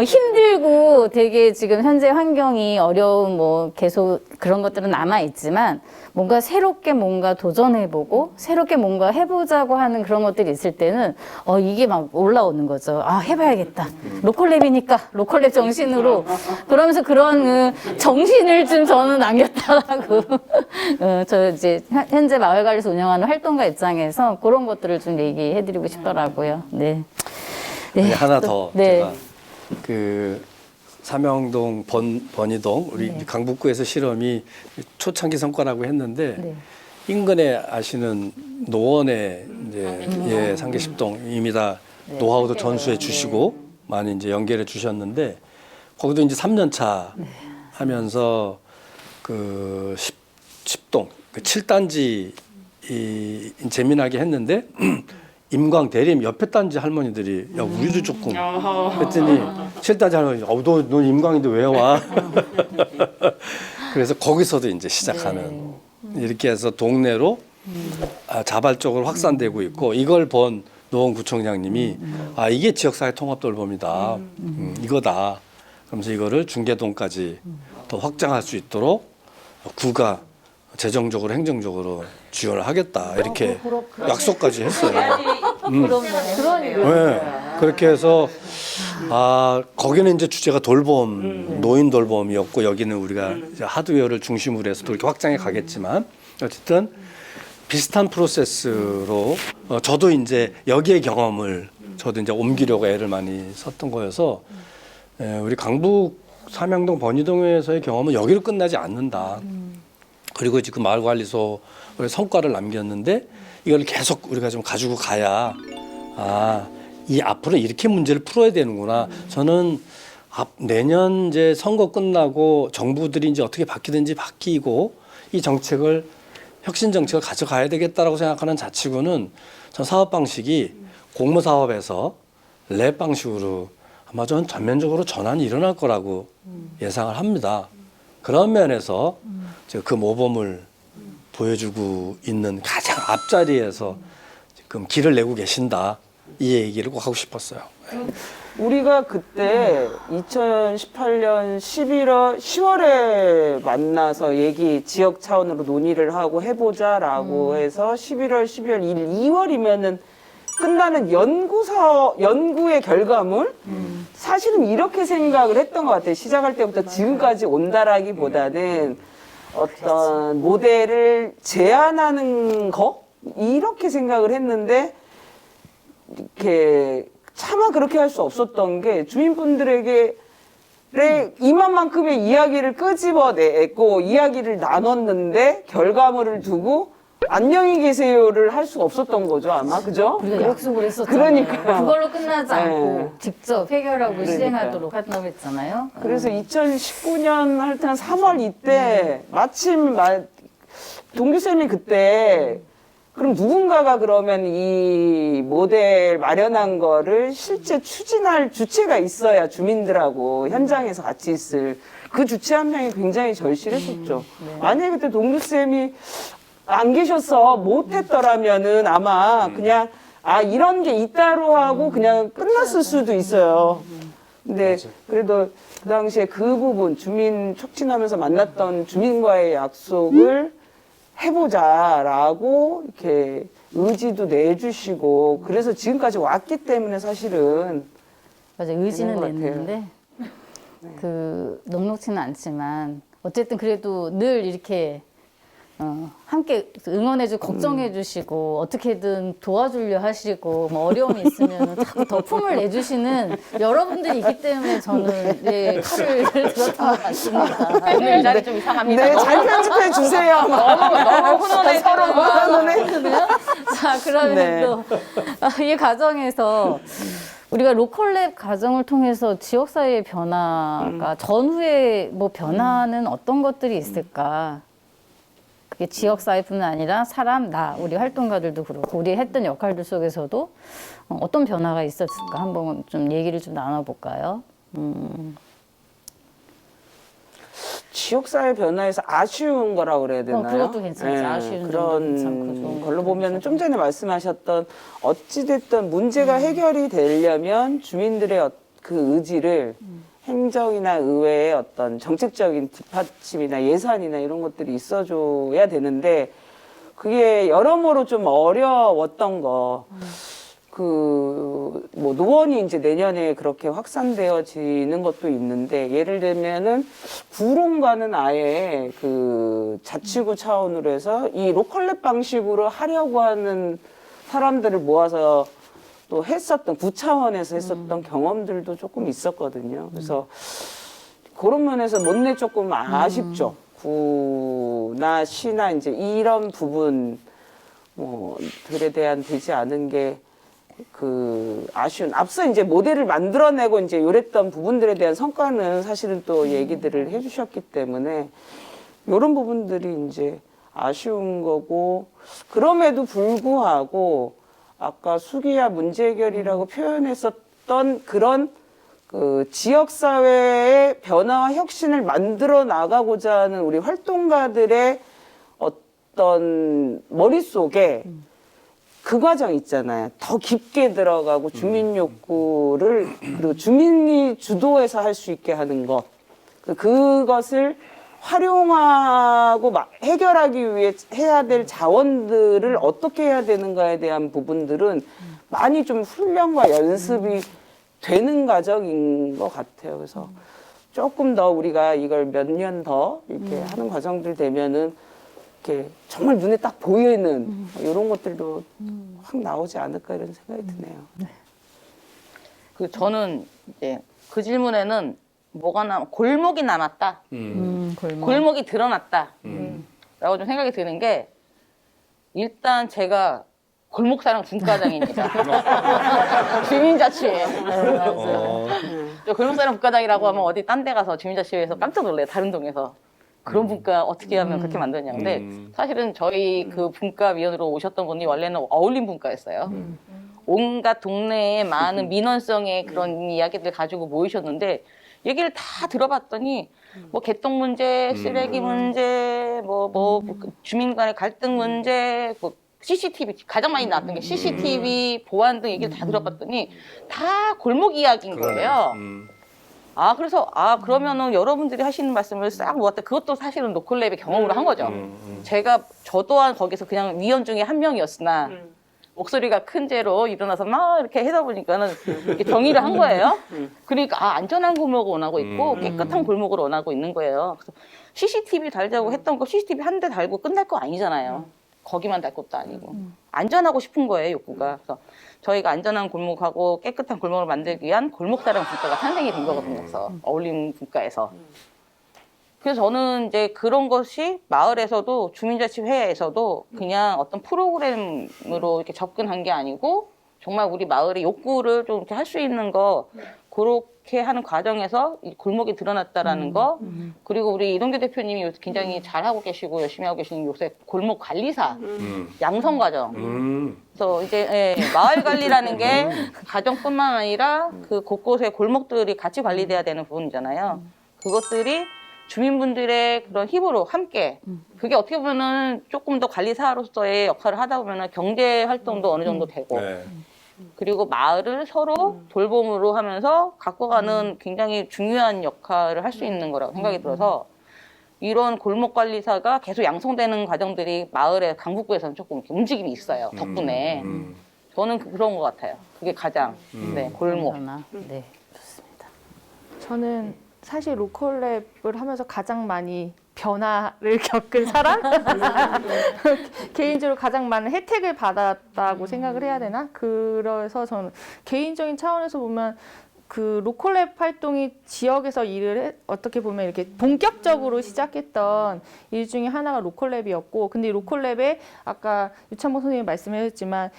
힘들고 되게 지금 현재 환경이 어려운 뭐 계속 그런 것들은 남아있지만 뭔가 새롭게 뭔가 도전해보고 새롭게 뭔가 해보자고 하는 그런 것들이 있을 때는 이게 막 올라오는 거죠. 아 해봐야겠다. 로컬랩이니까 로컬랩 정신으로 그러면서 그런 정신을 좀 저는 남겼다라고 저 이제 현재 마을관리소 운영하는 활동가 입장에서 그런 것들을 좀 얘기해드리고 싶더라고요. 네. 네, 하나 더 네. 제가 그 삼양동 번이동 우리 강북구에서 실험이 초창기 성과라고 했는데 네. 인근에 아시는 노원의 이제 상계 10동 이미 다 노하우도 전수해 주시고 많이 이제 연결해 주셨는데 거기도 이제 3년 차 하면서 그 10동 그 7단지 재미나게 했는데 임광 대림 옆에 단지 할머니들이 야 우리도 조금 했더니 7단지 할머니 너 임광인데 왜 와? 그래서 거기서도 이제 시작하는 이렇게 해서 동네로 자발적으로 확산되고 있고 이걸 본 노원구청장님이 이게 지역사회 통합돌봄이다. 이거다. 그러면서 이거를 중계동까지 더 확장할 수 있도록 구가 재정적으로 행정적으로 지원을 하겠다. 이렇게 약속까지 했어요. 네. 그렇게 해서 거기는 이제 주제가 돌봄, 노인 돌봄이었고 여기는 우리가 이제 하드웨어를 중심으로 해서 또 이렇게 확장해 가겠지만 어쨌든 비슷한 프로세스로 저도 이제 여기에 경험을 저도 이제 옮기려고 애를 많이 썼던 거여서 우리 강북 삼양동 번이동에서의 경험은 여기로 끝나지 않는다. 그리고 지금 마을관리소 성과를 남겼는데 이걸 계속 우리가 좀 가지고 가야 이 앞으로 이렇게 문제를 풀어야 되는구나. 저는 내년 이제 선거 끝나고 정부들이 이제 어떻게 바뀌든지 바뀌고 이 정책을 혁신 정책을 가져가야 되겠다라고 생각하는 자치구는 전 사업 방식이 공모사업에서 랩 방식으로 아마 전 전면적으로 전환이 일어날 거라고 예상을 합니다. 그런 면에서 제가 그 모범을 보여주고 있는 가장 앞자리에서 지금 길을 내고 계신다. 이 얘기를 꼭 하고 싶었어요. 우리가 그때 2018년 10월에 만나서 지역 차원으로 논의를 하고 해보자라고 해서 11월, 12월, 2월이면은 끝나는 연구의 결과물? 사실은 이렇게 생각을 했던 것 같아요. 시작할 때부터 지금까지 온다라기보다는 어떤 모델을 제안하는 거? 이렇게 생각을 했는데, 이렇게 차마 그렇게 할 수 없었던 게 주민분들에게 이만큼의 이야기를 끄집어내고 이야기를 나눴는데 결과물을 두고 안녕히 계세요를 할 수가 없었던 거죠, 아마. 그죠? 우리가 약속을 했었잖아요. 그러니까요. 그걸로 끝나지 않고 네. 직접 해결하고 그러니까요. 시행하도록 한다고 했잖아요. 그래서 2019년 할 때는 3월 이때 마침 동규쌤이 그때 그럼 누군가가 그러면 이 모델 마련한 거를 실제 추진할 주체가 있어야 주민들하고 현장에서 같이 있을 그 주체 한 명이 굉장히 절실했었죠. 만약에 그때 동규쌤이 안 계셔서 못했더라면은 아마 그냥 이런 게 있다로 하고 그냥 끝났을 수도 있어요. 근데 그래도 그 당시에 그 부분 주민 촉진하면서 만났던 주민과의 약속을 해보자라고 이렇게 의지도 내주시고 그래서 지금까지 왔기 때문에 사실은 맞아, 의지는 것 같아요. 냈는데 그 녹록지는 않지만 어쨌든 그래도 늘 이렇게 함께 응원해주고 걱정해주시고 어떻게든 도와주려 하시고 뭐 어려움이 있으면 자꾸 더 품을 내주시는 여러분들이 있기 때문에 저는 칼을 들었던 것 같습니다. 오늘 자리 좀 이상합니다. 네, 잘 편집해 주세요. 너무 훈훈해. 서로 훈훈해. 자, 그러면 네. 또 이 과정에서 우리가 로컬랩 과정을 통해서 지역사회의 변화가 전후에 뭐 변화는 어떤 것들이 있을까? 그게 지역사회뿐만 아니라 사람, 우리 활동가들도 그렇고 우리 했던 역할들 속에서도 어떤 변화가 있었을까? 한번 좀 얘기를 좀 나눠볼까요? 지역사회 변화에서 아쉬운 거라고 그래야 되나요? 그것도 괜찮죠. 아쉬운 정도 괜찮고 좋은 그런 걸로 것도 보면 좀 전에 말씀하셨던 어찌됐든 문제가 해결이 되려면 주민들의 그 의지를 행정이나 의회의 어떤 정책적인 뒷받침이나 예산이나 이런 것들이 있어줘야 되는데 그게 여러모로 좀 어려웠던 거. 뭐 노원이 이제 내년에 그렇게 확산되어지는 것도 있는데 예를 들면은 구롱과는 아예 그 자치구 차원으로 해서 이 로컬랩 방식으로 하려고 하는 사람들을 모아서 또 했었던 구 차원에서 했었던 경험들도 조금 있었거든요. 그래서 그런 면에서 못내 조금 아쉽죠. 구나 시나 이제 이런 부분 뭐들에 대한 되지 않은 게 그 아쉬운 앞서 이제 모델을 만들어내고 이제 요랬던 부분들에 대한 성과는 사실은 또 얘기들을 해주셨기 때문에 이런 부분들이 이제 아쉬운 거고 그럼에도 불구하고 아까 수기야 문제 해결이라고 표현했었던 그런 그 지역사회의 변화와 혁신을 만들어 나가고자 하는 우리 활동가들의 어떤 머릿속에 그 과정 있잖아요. 더 깊게 들어가고 주민 욕구를 그리고 주민이 주도해서 할 수 있게 하는 것. 그것을 활용하고 해결하기 위해 해야 될 자원들을 어떻게 해야 되는가에 대한 부분들은 많이 좀 훈련과 연습이 되는 과정인 것 같아요. 그래서 조금 더 우리가 이걸 몇 년 더 이렇게 하는 과정들 되면은 이렇게 정말 눈에 딱 보이는 이런 것들도 확 나오지 않을까 이런 생각이 드네요. 그 저는 이제 그 질문에는 골목이 남았다. 골목이 드러났다. 라고 좀 생각이 드는 게 일단 제가 골목사랑 분과장입니다. 주민자치회. 저 골목사랑 분과장이라고 하면 어디 딴 데 가서 주민자치회에서 깜짝 놀래요. 다른 동에서. 그런 분과 어떻게 하면 그렇게 만드냐. 근데 사실은 저희 그 분과위원으로 오셨던 분이 원래는 어울림 분과였어요. 온갖 동네에 많은 민원성의 그런 이야기들 가지고 모이셨는데 얘기를 다 들어봤더니 뭐 개똥 문제, 쓰레기 문제, 주민 간의 갈등 문제, 뭐 CCTV 가장 많이 나왔던 게 CCTV 보안 등 얘기를 다 들어봤더니 다 골목 이야기인 거예요. 그래서 그러면은 여러분들이 하시는 말씀을 싹 모았다. 그것도 사실은 로컬랩의 경험으로 한 거죠. 저 또한 거기서 그냥 위원 중에 한 명이었으나 목소리가 큰 죄로 일어나서 막 이렇게 하다 보니까는 이렇게 정의를 한 거예요. 그러니까 안전한 골목을 원하고 있고 깨끗한 골목을 원하고 있는 거예요. 그래서 CCTV 달자고 했던 거 CCTV 한 대 달고 끝날 거 아니잖아요. 거기만 달 것도 아니고 안전하고 싶은 거예요, 욕구가. 그래서 저희가 안전한 골목하고 깨끗한 골목을 만들기 위한 골목사랑 분과가 탄생이 된 거거든요. 그래서 어울림 분과에서. 그래서 저는 이제 그런 것이 마을에서도 주민자치회에서도 그냥 어떤 프로그램으로 이렇게 접근한 게 아니고 정말 우리 마을의 욕구를 좀 이렇게 할 수 있는 거 그렇게 하는 과정에서 이 골목이 드러났다라는 거 그리고 우리 이동규 대표님이 요새 굉장히 잘하고 계시고 열심히 하고 계시는 요새 골목 관리사 양성 과정. 그래서 이제 마을 관리라는 게 가정뿐만 아니라 그 곳곳에 골목들이 같이 관리돼야 되는 부분이잖아요. 그것들이 주민분들의 그런 힘으로 함께 그게 어떻게 보면은 조금 더 관리사로서의 역할을 하다 보면은 경제 활동도 어느 정도 되고 그리고 마을을 서로 돌봄으로 하면서 갖고 가는 굉장히 중요한 역할을 할 수 있는 거라고 생각이 들어서 이런 골목 관리사가 계속 양성되는 과정들이 마을의 강북구에서는 조금 이렇게 움직임이 있어요. 덕분에. 저는 그런 것 같아요. 그게 가장 골목. 네, 좋습니다. 저는 사실 로컬랩을 하면서 가장 많이 변화를 겪은 사람? 개인적으로 가장 많은 혜택을 받았다고 생각을 해야 되나? 그래서 저는 개인적인 차원에서 보면 그 로컬랩 활동이 지역에서 어떻게 보면 이렇게 본격적으로 시작했던 일 중에 하나가 로컬랩이었고, 근데 이 로컬랩에 아까 유창복 선생님이 말씀하셨지만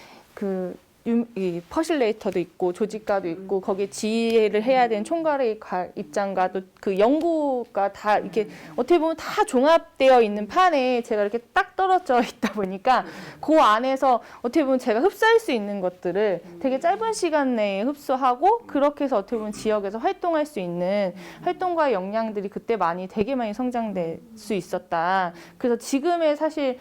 이 퍼실레이터도 있고 조직가도 있고 거기에 지휘를 해야 되는 총괄의 입장과 또 그 연구가 다 이렇게 어떻게 보면 다 종합되어 있는 판에 제가 이렇게 딱 떨어져 있다 보니까 그 안에서 어떻게 보면 제가 흡수할 수 있는 것들을 되게 짧은 시간 내에 흡수하고 그렇게 해서 어떻게 보면 지역에서 활동할 수 있는 활동과 역량들이 그때 되게 많이 성장될 수 있었다. 그래서 지금의 사실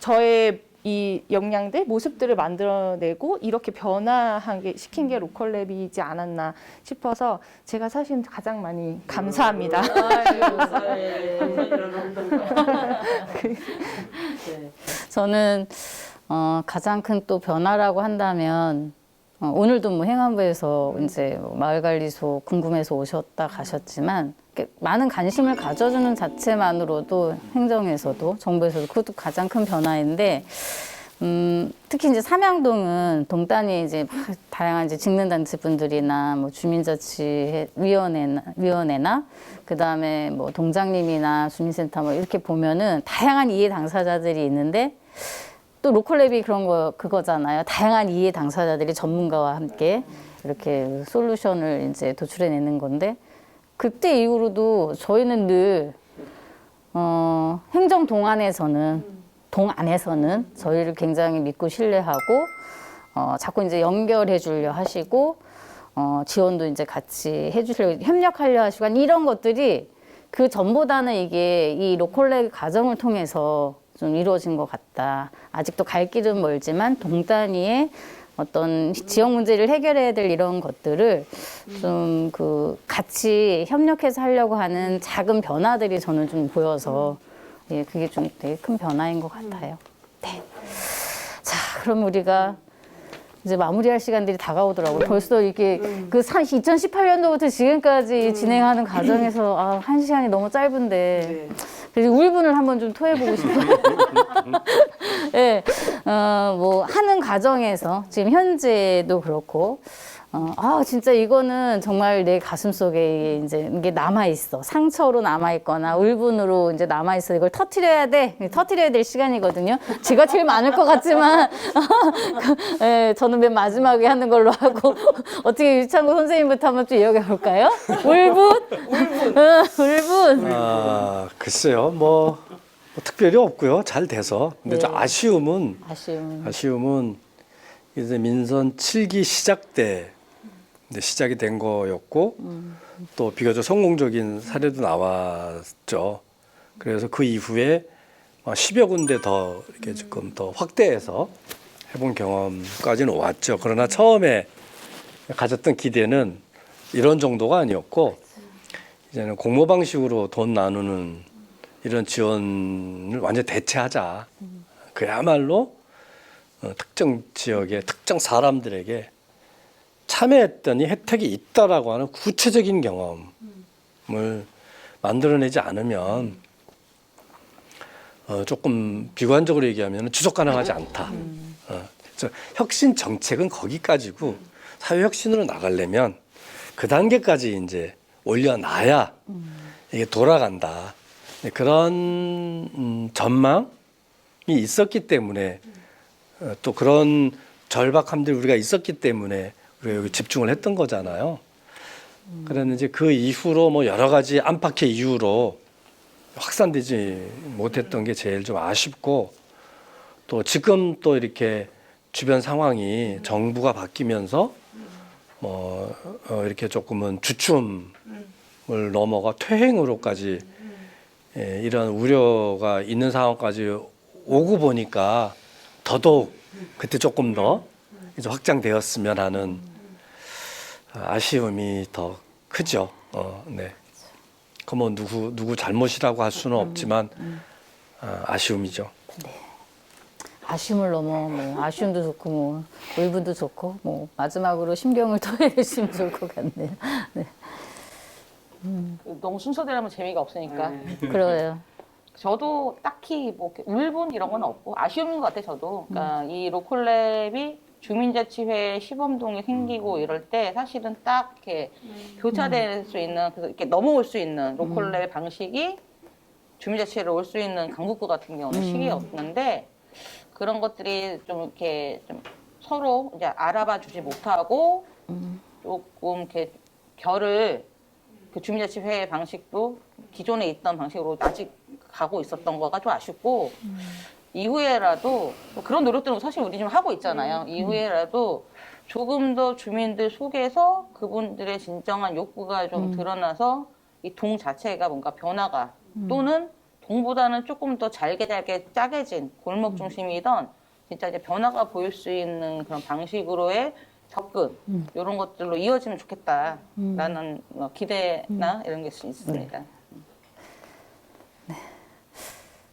저의 이 역량들, 모습들을 만들어내고 이렇게 변화하게 시킨 게 로컬랩이지 않았나 싶어서 제가 사실 가장 많이 감사합니다. 저는 가장 큰 또 변화라고 한다면 오늘도 뭐 행안부에서 이제 마을관리소 궁금해서 오셨다 가셨지만 많은 관심을 가져주는 자체만으로도 행정에서도 정부에서도 그것도 가장 큰 변화인데 특히 이제 삼양동은 동단위 이제 다양한 이제 직능단체 분들이나 뭐 주민자치위원회나 그다음에 뭐 동장님이나 주민센터 뭐 이렇게 보면은 다양한 이해 당사자들이 있는데 또 로컬랩이 그거잖아요. 다양한 이해 당사자들이 전문가와 함께 이렇게 솔루션을 이제 도출해내는 건데 그때 이후로도 저희는 늘 행정 동안에서는 저희를 굉장히 믿고 신뢰하고 자꾸 이제 연결해 주려 하시고 지원도 이제 같이 해주시려 협력하려 하시고 이런 것들이 그 전보다는 이게 이 로컬랩 과정을 통해서 좀 이루어진 것 같다. 아직도 갈 길은 멀지만 동단위의 어떤 지역 문제를 해결해야 될 이런 것들을 좀 그 같이 협력해서 하려고 하는 작은 변화들이 저는 좀 보여서 예, 그게 좀 되게 큰 변화인 것 같아요. 네. 자, 그럼 우리가 이제 마무리할 시간들이 다가오더라고요. 벌써 이게 그 2018년도부터 지금까지 진행하는 과정에서 아, 한 시간이 너무 짧은데 그래서 울분을 한번 좀 토해보고 싶어요. 예, 뭐 하는 과정에서 지금 현재도 그렇고 아 진짜 이거는 정말 내 가슴 속에 이제 이게 남아 있어 상처로 남아 있거나 울분으로 이제 남아 있어 이걸 터트려야 될 시간이거든요. 제가 제일 많을 것 같지만 예, 저는 맨 마지막에 하는 걸로 하고 어떻게 유창구 선생님부터 한번 좀 이야기해 볼까요? 울분, 울분. 아, 글쎄요, 뭐 특별히 없고요. 잘 돼서. 근데 좀 아쉬움은 이제 민선 7기 시작 때 이제 시작이 된 거였고 또 비교적 성공적인 사례도 나왔죠. 그래서 그 이후에 10여 군데 더 이렇게 조금 더 확대해서 해본 경험까지는 왔죠. 그러나 처음에 가졌던 기대는 이런 정도가 아니었고 이제는 공모 방식으로 돈 나누는 이런 지원을 완전 대체하자. 그야말로 특정 지역의 특정 사람들에게 참여했더니 혜택이 있다라고 하는 구체적인 경험을 만들어내지 않으면 조금 비관적으로 얘기하면 지속 가능하지 않다. 그래서 혁신 정책은 거기까지고 사회 혁신으로 나가려면 그 단계까지 이제 올려놔야 이게 돌아간다. 그런 전망이 있었기 때문에 또 그런 절박함들이 우리가 있었기 때문에 우리가 여기 집중을 했던 거잖아요. 그랬는지 그 이후로 뭐 여러 가지 안팎의 이유로 확산되지 못했던 게 제일 좀 아쉽고 또 지금 또 이렇게 주변 상황이 정부가 바뀌면서 뭐 이렇게 조금은 주춤을 넘어가 퇴행으로까지 이런 우려가 있는 상황까지 오고 보니까 더더욱 그때 조금 더 이제 확장되었으면 하는 아쉬움이 더 크죠. 네. 그 뭐 누구 잘못이라고 할 수는 없지만 아쉬움이죠. 아쉬움을 넘어 뭐 아쉬움도 좋고 뭐 울분도 좋고 뭐 마지막으로 심경을 토해내시면 좋을 것 같네요. 네. 너무 순서대로 하면 재미가 없으니까. 그래요. 저도 딱히 뭐 이렇게 울분 이런 건 없고 아쉬움인 것 같아요. 저도. 그러니까 이 로컬랩이 주민자치회 시범동이 생기고 이럴 때 사실은 딱 이렇게 교차될 수 있는 그래서 이렇게 넘어올 수 있는 로컬랩 방식이 주민자치회로 올 수 있는 강북구 같은 경우는 시기였는데 그런 것들이 좀 이렇게 좀 서로 이제 알아봐 주지 못하고 조금 이렇게 결을 그 주민자치회 방식도 기존에 있던 방식으로 아직 가고 있었던 거가 좀 아쉽고 이후에라도 뭐 그런 노력들은 사실 우리 지금 하고 있잖아요. 이후에라도 조금 더 주민들 속에서 그분들의 진정한 욕구가 좀 드러나서 이 동 자체가 뭔가 변화가 또는 동보다는 조금 더 잘게 짜게진 골목 중심이던 진짜 이제 변화가 보일 수 있는 그런 방식으로의 접근 이런 것들로 이어지면 좋겠다라는 기대나 이런 게 있습니다.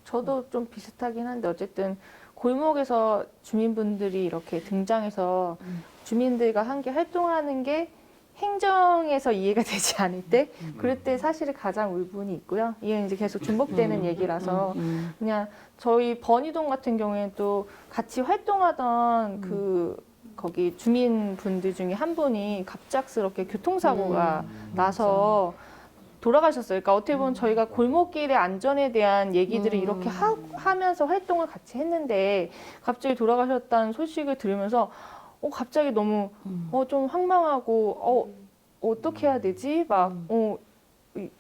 저도 좀 비슷하긴 한데 어쨌든 골목에서 주민분들이 이렇게 등장해서 주민들과 함께 활동하는 게 행정에서 이해가 되지 않을 때 그럴 때 사실 가장 울분이 있고요. 이게 이제 계속 중복되는 얘기라서 그냥 저희 번이동 같은 경우에는 또 같이 활동하던 그 거기 주민분들 중에 한 분이 갑작스럽게 교통사고가 나서 돌아가셨어요. 그러니까 어떻게 보면 저희가 골목길의 안전에 대한 얘기들을 이렇게 하면서 활동을 같이 했는데 갑자기 돌아가셨다는 소식을 들으면서 갑자기 너무 좀 황망하고 어떻게 해야 되지? 막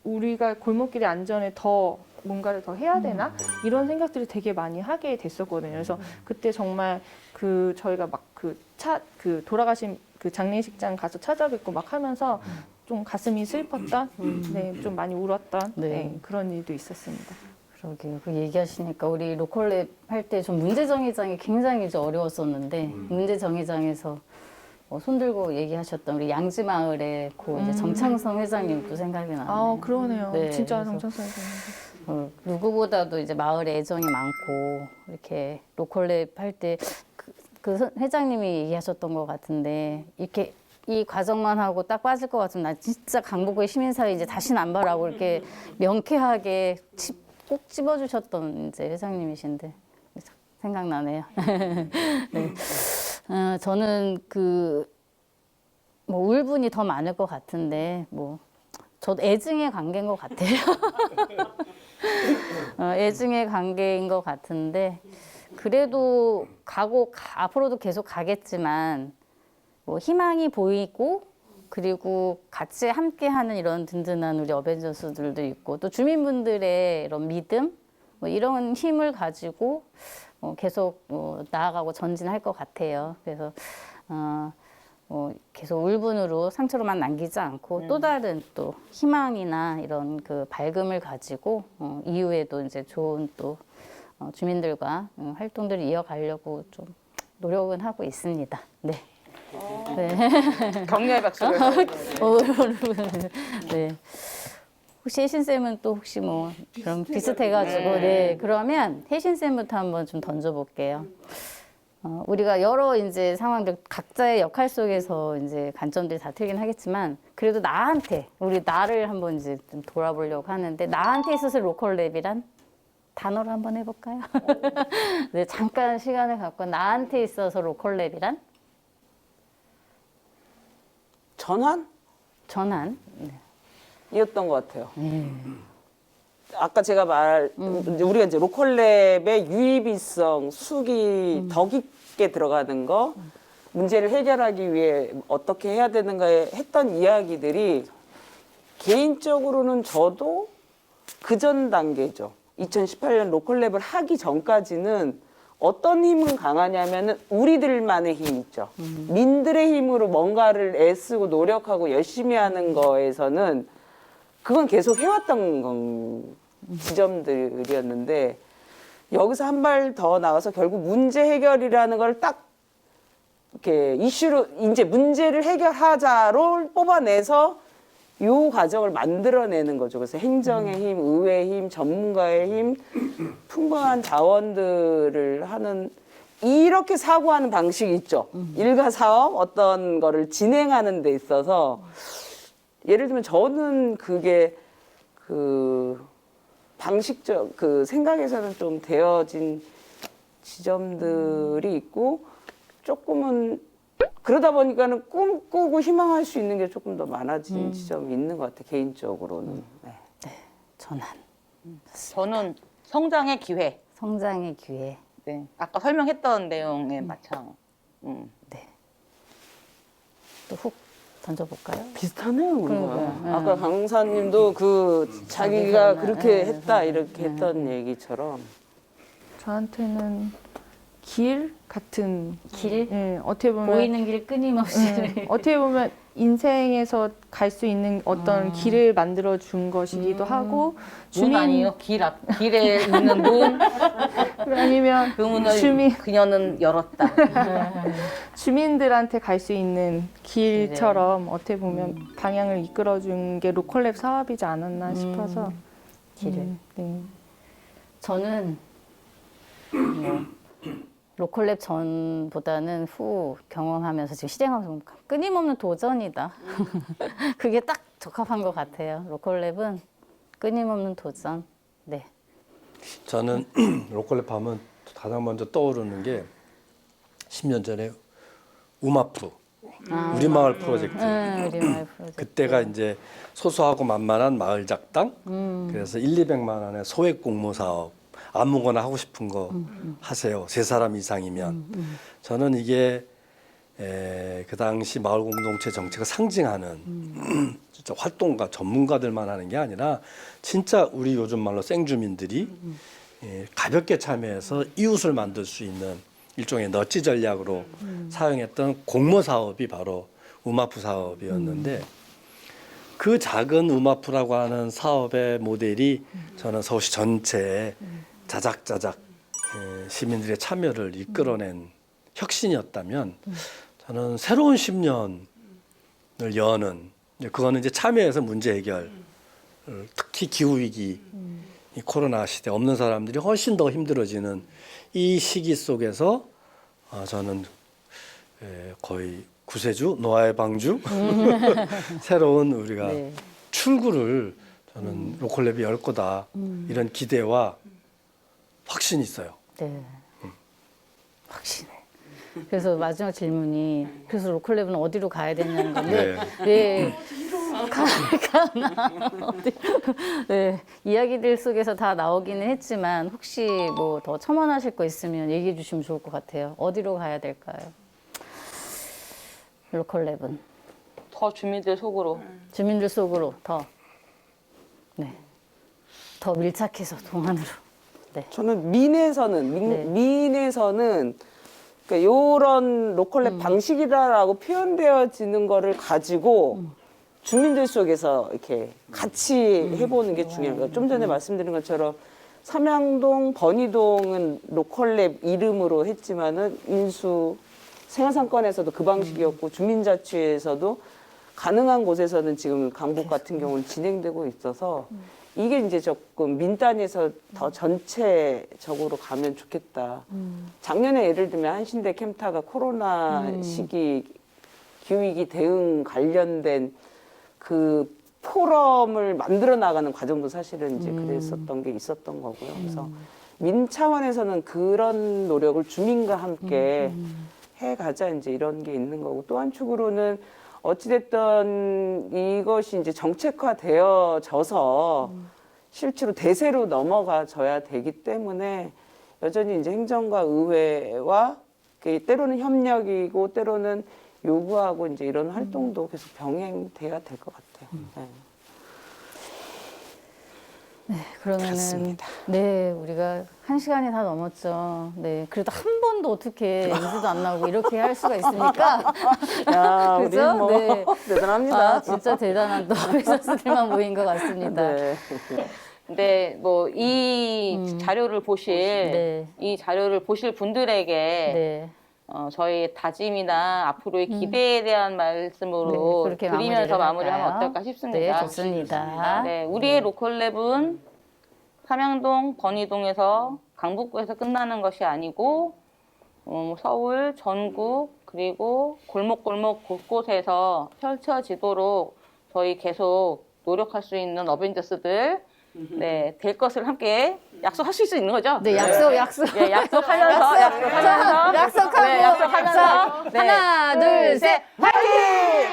우리가 골목길의 안전에 더 뭔가를 더 해야 되나? 이런 생각들을 되게 많이 하게 됐었거든요. 그래서 그때 정말 그 저희가 막 그 돌아가신 그 장례식장 가서 찾아뵙고 막 하면서 좀 가슴이 슬펐던, 네, 좀 많이 울었던 네, 그런 일도 있었습니다. 그러게요. 그 얘기하시니까 우리 로컬랩 할 때 좀 문제 정의장이 굉장히 좀 어려웠었는데 문제 정의장에서 손 들고 얘기하셨던 우리 양지마을의 고 이제 정창성 회장님도 생각이 나네요. 아, 그러네요. 네, 진짜 그래서 정창성 회장님. 누구보다도 이제 마을에 애정이 많고 이렇게 로컬랩 할 때 그 회장님이 얘기하셨던 것 같은데 이렇게 이 과정만 하고 딱 빠질 것 같으면 나 진짜 강북구의 시민사회 이제 다시는 안 봐라고 이렇게 명쾌하게 꼭 집어주셨던 이제 회장님이신데 생각나네요. 네. 저는 뭐 울분이 더 많을 것 같은데 저도 애증의 관계인 것 같아요. 애증의 관계인 것 같은데 그래도 앞으로도 계속 가겠지만 뭐 희망이 보이고 그리고 같이 함께하는 이런 든든한 우리 어벤져스들도 있고 또 주민분들의 이런 믿음 뭐 이런 힘을 가지고 계속 나아가고 전진할 것 같아요. 그래서 계속 울분으로 상처로만 남기지 않고 또 다른 또 희망이나 이런 그 밝음을 가지고 이후에도 이제 좋은 또 주민들과 활동들을 이어가려고 좀 노력은 하고 있습니다. 네. 네. 격려의 박수를. 네. 혹시 혜신쌤은 또 혹시 뭐 그럼 비슷해가지고 네. 그러면 혜신쌤부터 한번 좀 던져볼게요. 우리가 여러 이제 상황들 각자의 역할 속에서 이제 관점들이 다 틀긴 하겠지만 그래도 우리 나를 한번 이제 좀 돌아보려고 하는데 나한테 있어서 로컬랩이란 단어로 한번 해볼까요? 네, 잠깐 시간을 갖고 나한테 있어서 로컬랩이란? 전환? 전환. 네. 이었던 것 같아요. 아까 제가 우리가 이제 로컬랩의 유의비성, 수기 더 깊게 들어가는 거, 문제를 해결하기 위해 어떻게 해야 되는가에 했던 이야기들이 개인적으로는 저도 그 전 단계죠. 2018년 로컬랩을 하기 전까지는 어떤 힘은 강하냐면은 우리들만의 힘 있죠. 민들의 힘으로 뭔가를 애쓰고 노력하고 열심히 하는 거에서는 그건 계속 해왔던 지점들이었는데 여기서 한 발 더 나가서 결국 문제 해결이라는 걸 딱 이렇게 이슈로 이제 문제를 해결하자로 뽑아내서 요 과정을 만들어내는 거죠. 그래서 행정의 힘, 의회의 힘, 전문가의 힘, 풍부한 자원들을 하는 이렇게 사고하는 방식이 있죠. 일가 사업 어떤 거를 진행하는 데 있어서 예를 들면 저는 그게 방식적 생각에서는 좀 되어진 지점들이 있고 조금은 그러다 보니까는 꿈꾸고 희망할 수 있는 게 조금 더 많아진 지점이 있는 것 같아요. 개인적으로는. 네. 전환. 저는 성장의 기회. 성장의 기회. 네. 아까 설명했던 내용에 마찬. 네. 또 훅 던져볼까요? 비슷하네요, 우리가. 그러게요. 아까 강사님도 자기가 자기가, 그렇게 했다, 이렇게 했던 얘기처럼. 저한테는 길 같은 길? 예, 어떻게 보면 보이는 길 끊임없이. 어떻게 보면 인생에서 갈 수 있는 어떤 길을 만들어 준 것이기도 하고 문 아니에요? 길에 있는 문. 아니면 그 문을 그녀는 열었다. 주민들한테 갈 수 있는 길처럼 어떻게 보면 방향을 이끌어 준 게 로컬랩 사업이지 않았나 싶어서 길을. 네. 저는 로컬랩 전보다는 후 경험하면서 지금 시행하면서 끊임없는 도전이다. 그게 딱 적합한 것 같아요. 로컬랩은 끊임없는 도전. 네. 저는 로컬랩 하면 가장 먼저 떠오르는 게 10년 전에 우마프 우리 마을 프로젝트. 우리 마을 프로젝트. 그때가 이제 소소하고 만만한 마을 작당. 그래서 200만 원의 소액 공모 사업. 아무거나 하고 싶은 거 하세요. 3사람 이상이면. 저는 이게 그 당시 마을 공동체 정책을 상징하는 진짜 활동가 전문가들만 하는 게 아니라 진짜 우리 요즘 말로 생주민들이 가볍게 참여해서 이웃을 만들 수 있는 일종의 너치 전략으로 사용했던 공모 사업이 바로 우마프 사업이었는데 그 작은 음악부라고 하는 사업의 모델이 저는 서울시 전체에 자작자작 시민들의 참여를 이끌어낸 혁신이었다면 저는 새로운 10년을 여는 그거는 이제 참여해서 문제 해결 특히 기후위기 이 코로나 시대 없는 사람들이 훨씬 더 힘들어지는 이 시기 속에서 저는 거의 구세주, 노아의 방주 새로운 우리가 네. 출구를 저는 로컬랩이 열 거다 이런 기대와 확신이 있어요. 네. 확신해. 그래서 마지막 질문이 그래서 로컬랩은 어디로 가야 되냐는 건데 네. 어디 네. 이야기들 속에서 다 나오기는 했지만 혹시 뭐 더 첨언하실 거 있으면 얘기해 주시면 좋을 것 같아요. 어디로 가야 될까요? 로컬랩은 더 주민들 속으로. 주민들 속으로 더 네. 더 밀착해서 동안으로. 네. 저는 민에서는 네. 민에서는 그러니까 요런 로컬랩 방식이다라고 표현되어지는 거를 가지고 주민들 속에서 이렇게 같이 해보는 게 중요해요. 좀 전에 말씀드린 것처럼 삼양동, 번이동은 로컬랩 이름으로 했지만은 인수 생활상권에서도 그 방식이었고 주민자치에서도 가능한 곳에서는 지금 강북 같은 경우는 진행되고 있어서 이게 이제 조금 민단에서 더 전체적으로 가면 좋겠다. 작년에 예를 들면 한신대 캠타가 코로나 시기 기후위기 대응 관련된 그 포럼을 만들어 나가는 과정도 사실은 이제 그랬었던 게 있었던 거고요. 그래서 민 차원에서는 그런 노력을 주민과 함께 해가자 이제 이런 게 있는 거고 또 한 축으로는 어찌됐든 이것이 이제 정책화되어져서 실제로 대세로 넘어가져야 되기 때문에 여전히 이제 행정과 의회와 때로는 협력이고 때로는 요구하고 이제 이런 활동도 계속 병행돼야 될 것 같아요. 네. 네, 그러면은 그렇습니다. 네, 우리가 1시간이 다 넘었죠. 네, 그래도 한 번도 어떻게 인수도 안 나오고 이렇게 할 수가 있습니까? 야, 우리 그죠? 뭐 네. 대단합니다. 아, 진짜 대단한 노베이서스들만 모인 것 같습니다. 네. 근데 뭐 이 자료를 보실 네. 이 자료를 보실 분들에게 네. 저희 다짐이나 앞으로의 기대에 대한 말씀으로 네, 그렇게 드리면서 마무리를 마무리하면 할까요? 어떨까 싶습니다. 네, 좋습니다. 네, 우리의 로컬랩은 삼양동, 번이동에서 강북구에서 끝나는 것이 아니고 서울, 전국 그리고 골목골목 곳곳에서 펼쳐지도록 저희 계속 노력할 수 있는 어벤져스들 네, 될 것을 함께 약속하실 수 있는 거죠? 네, 약속. 예, 약속하면서 약속하고. 네, 약속하면서 네. 하나, 둘, 셋. 화이팅!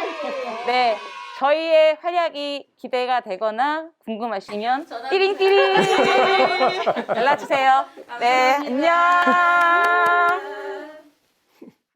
네, 저희의 활약이 기대가 되거나 궁금하시면 띠링띠링 연락 주세요. 네, 안녕.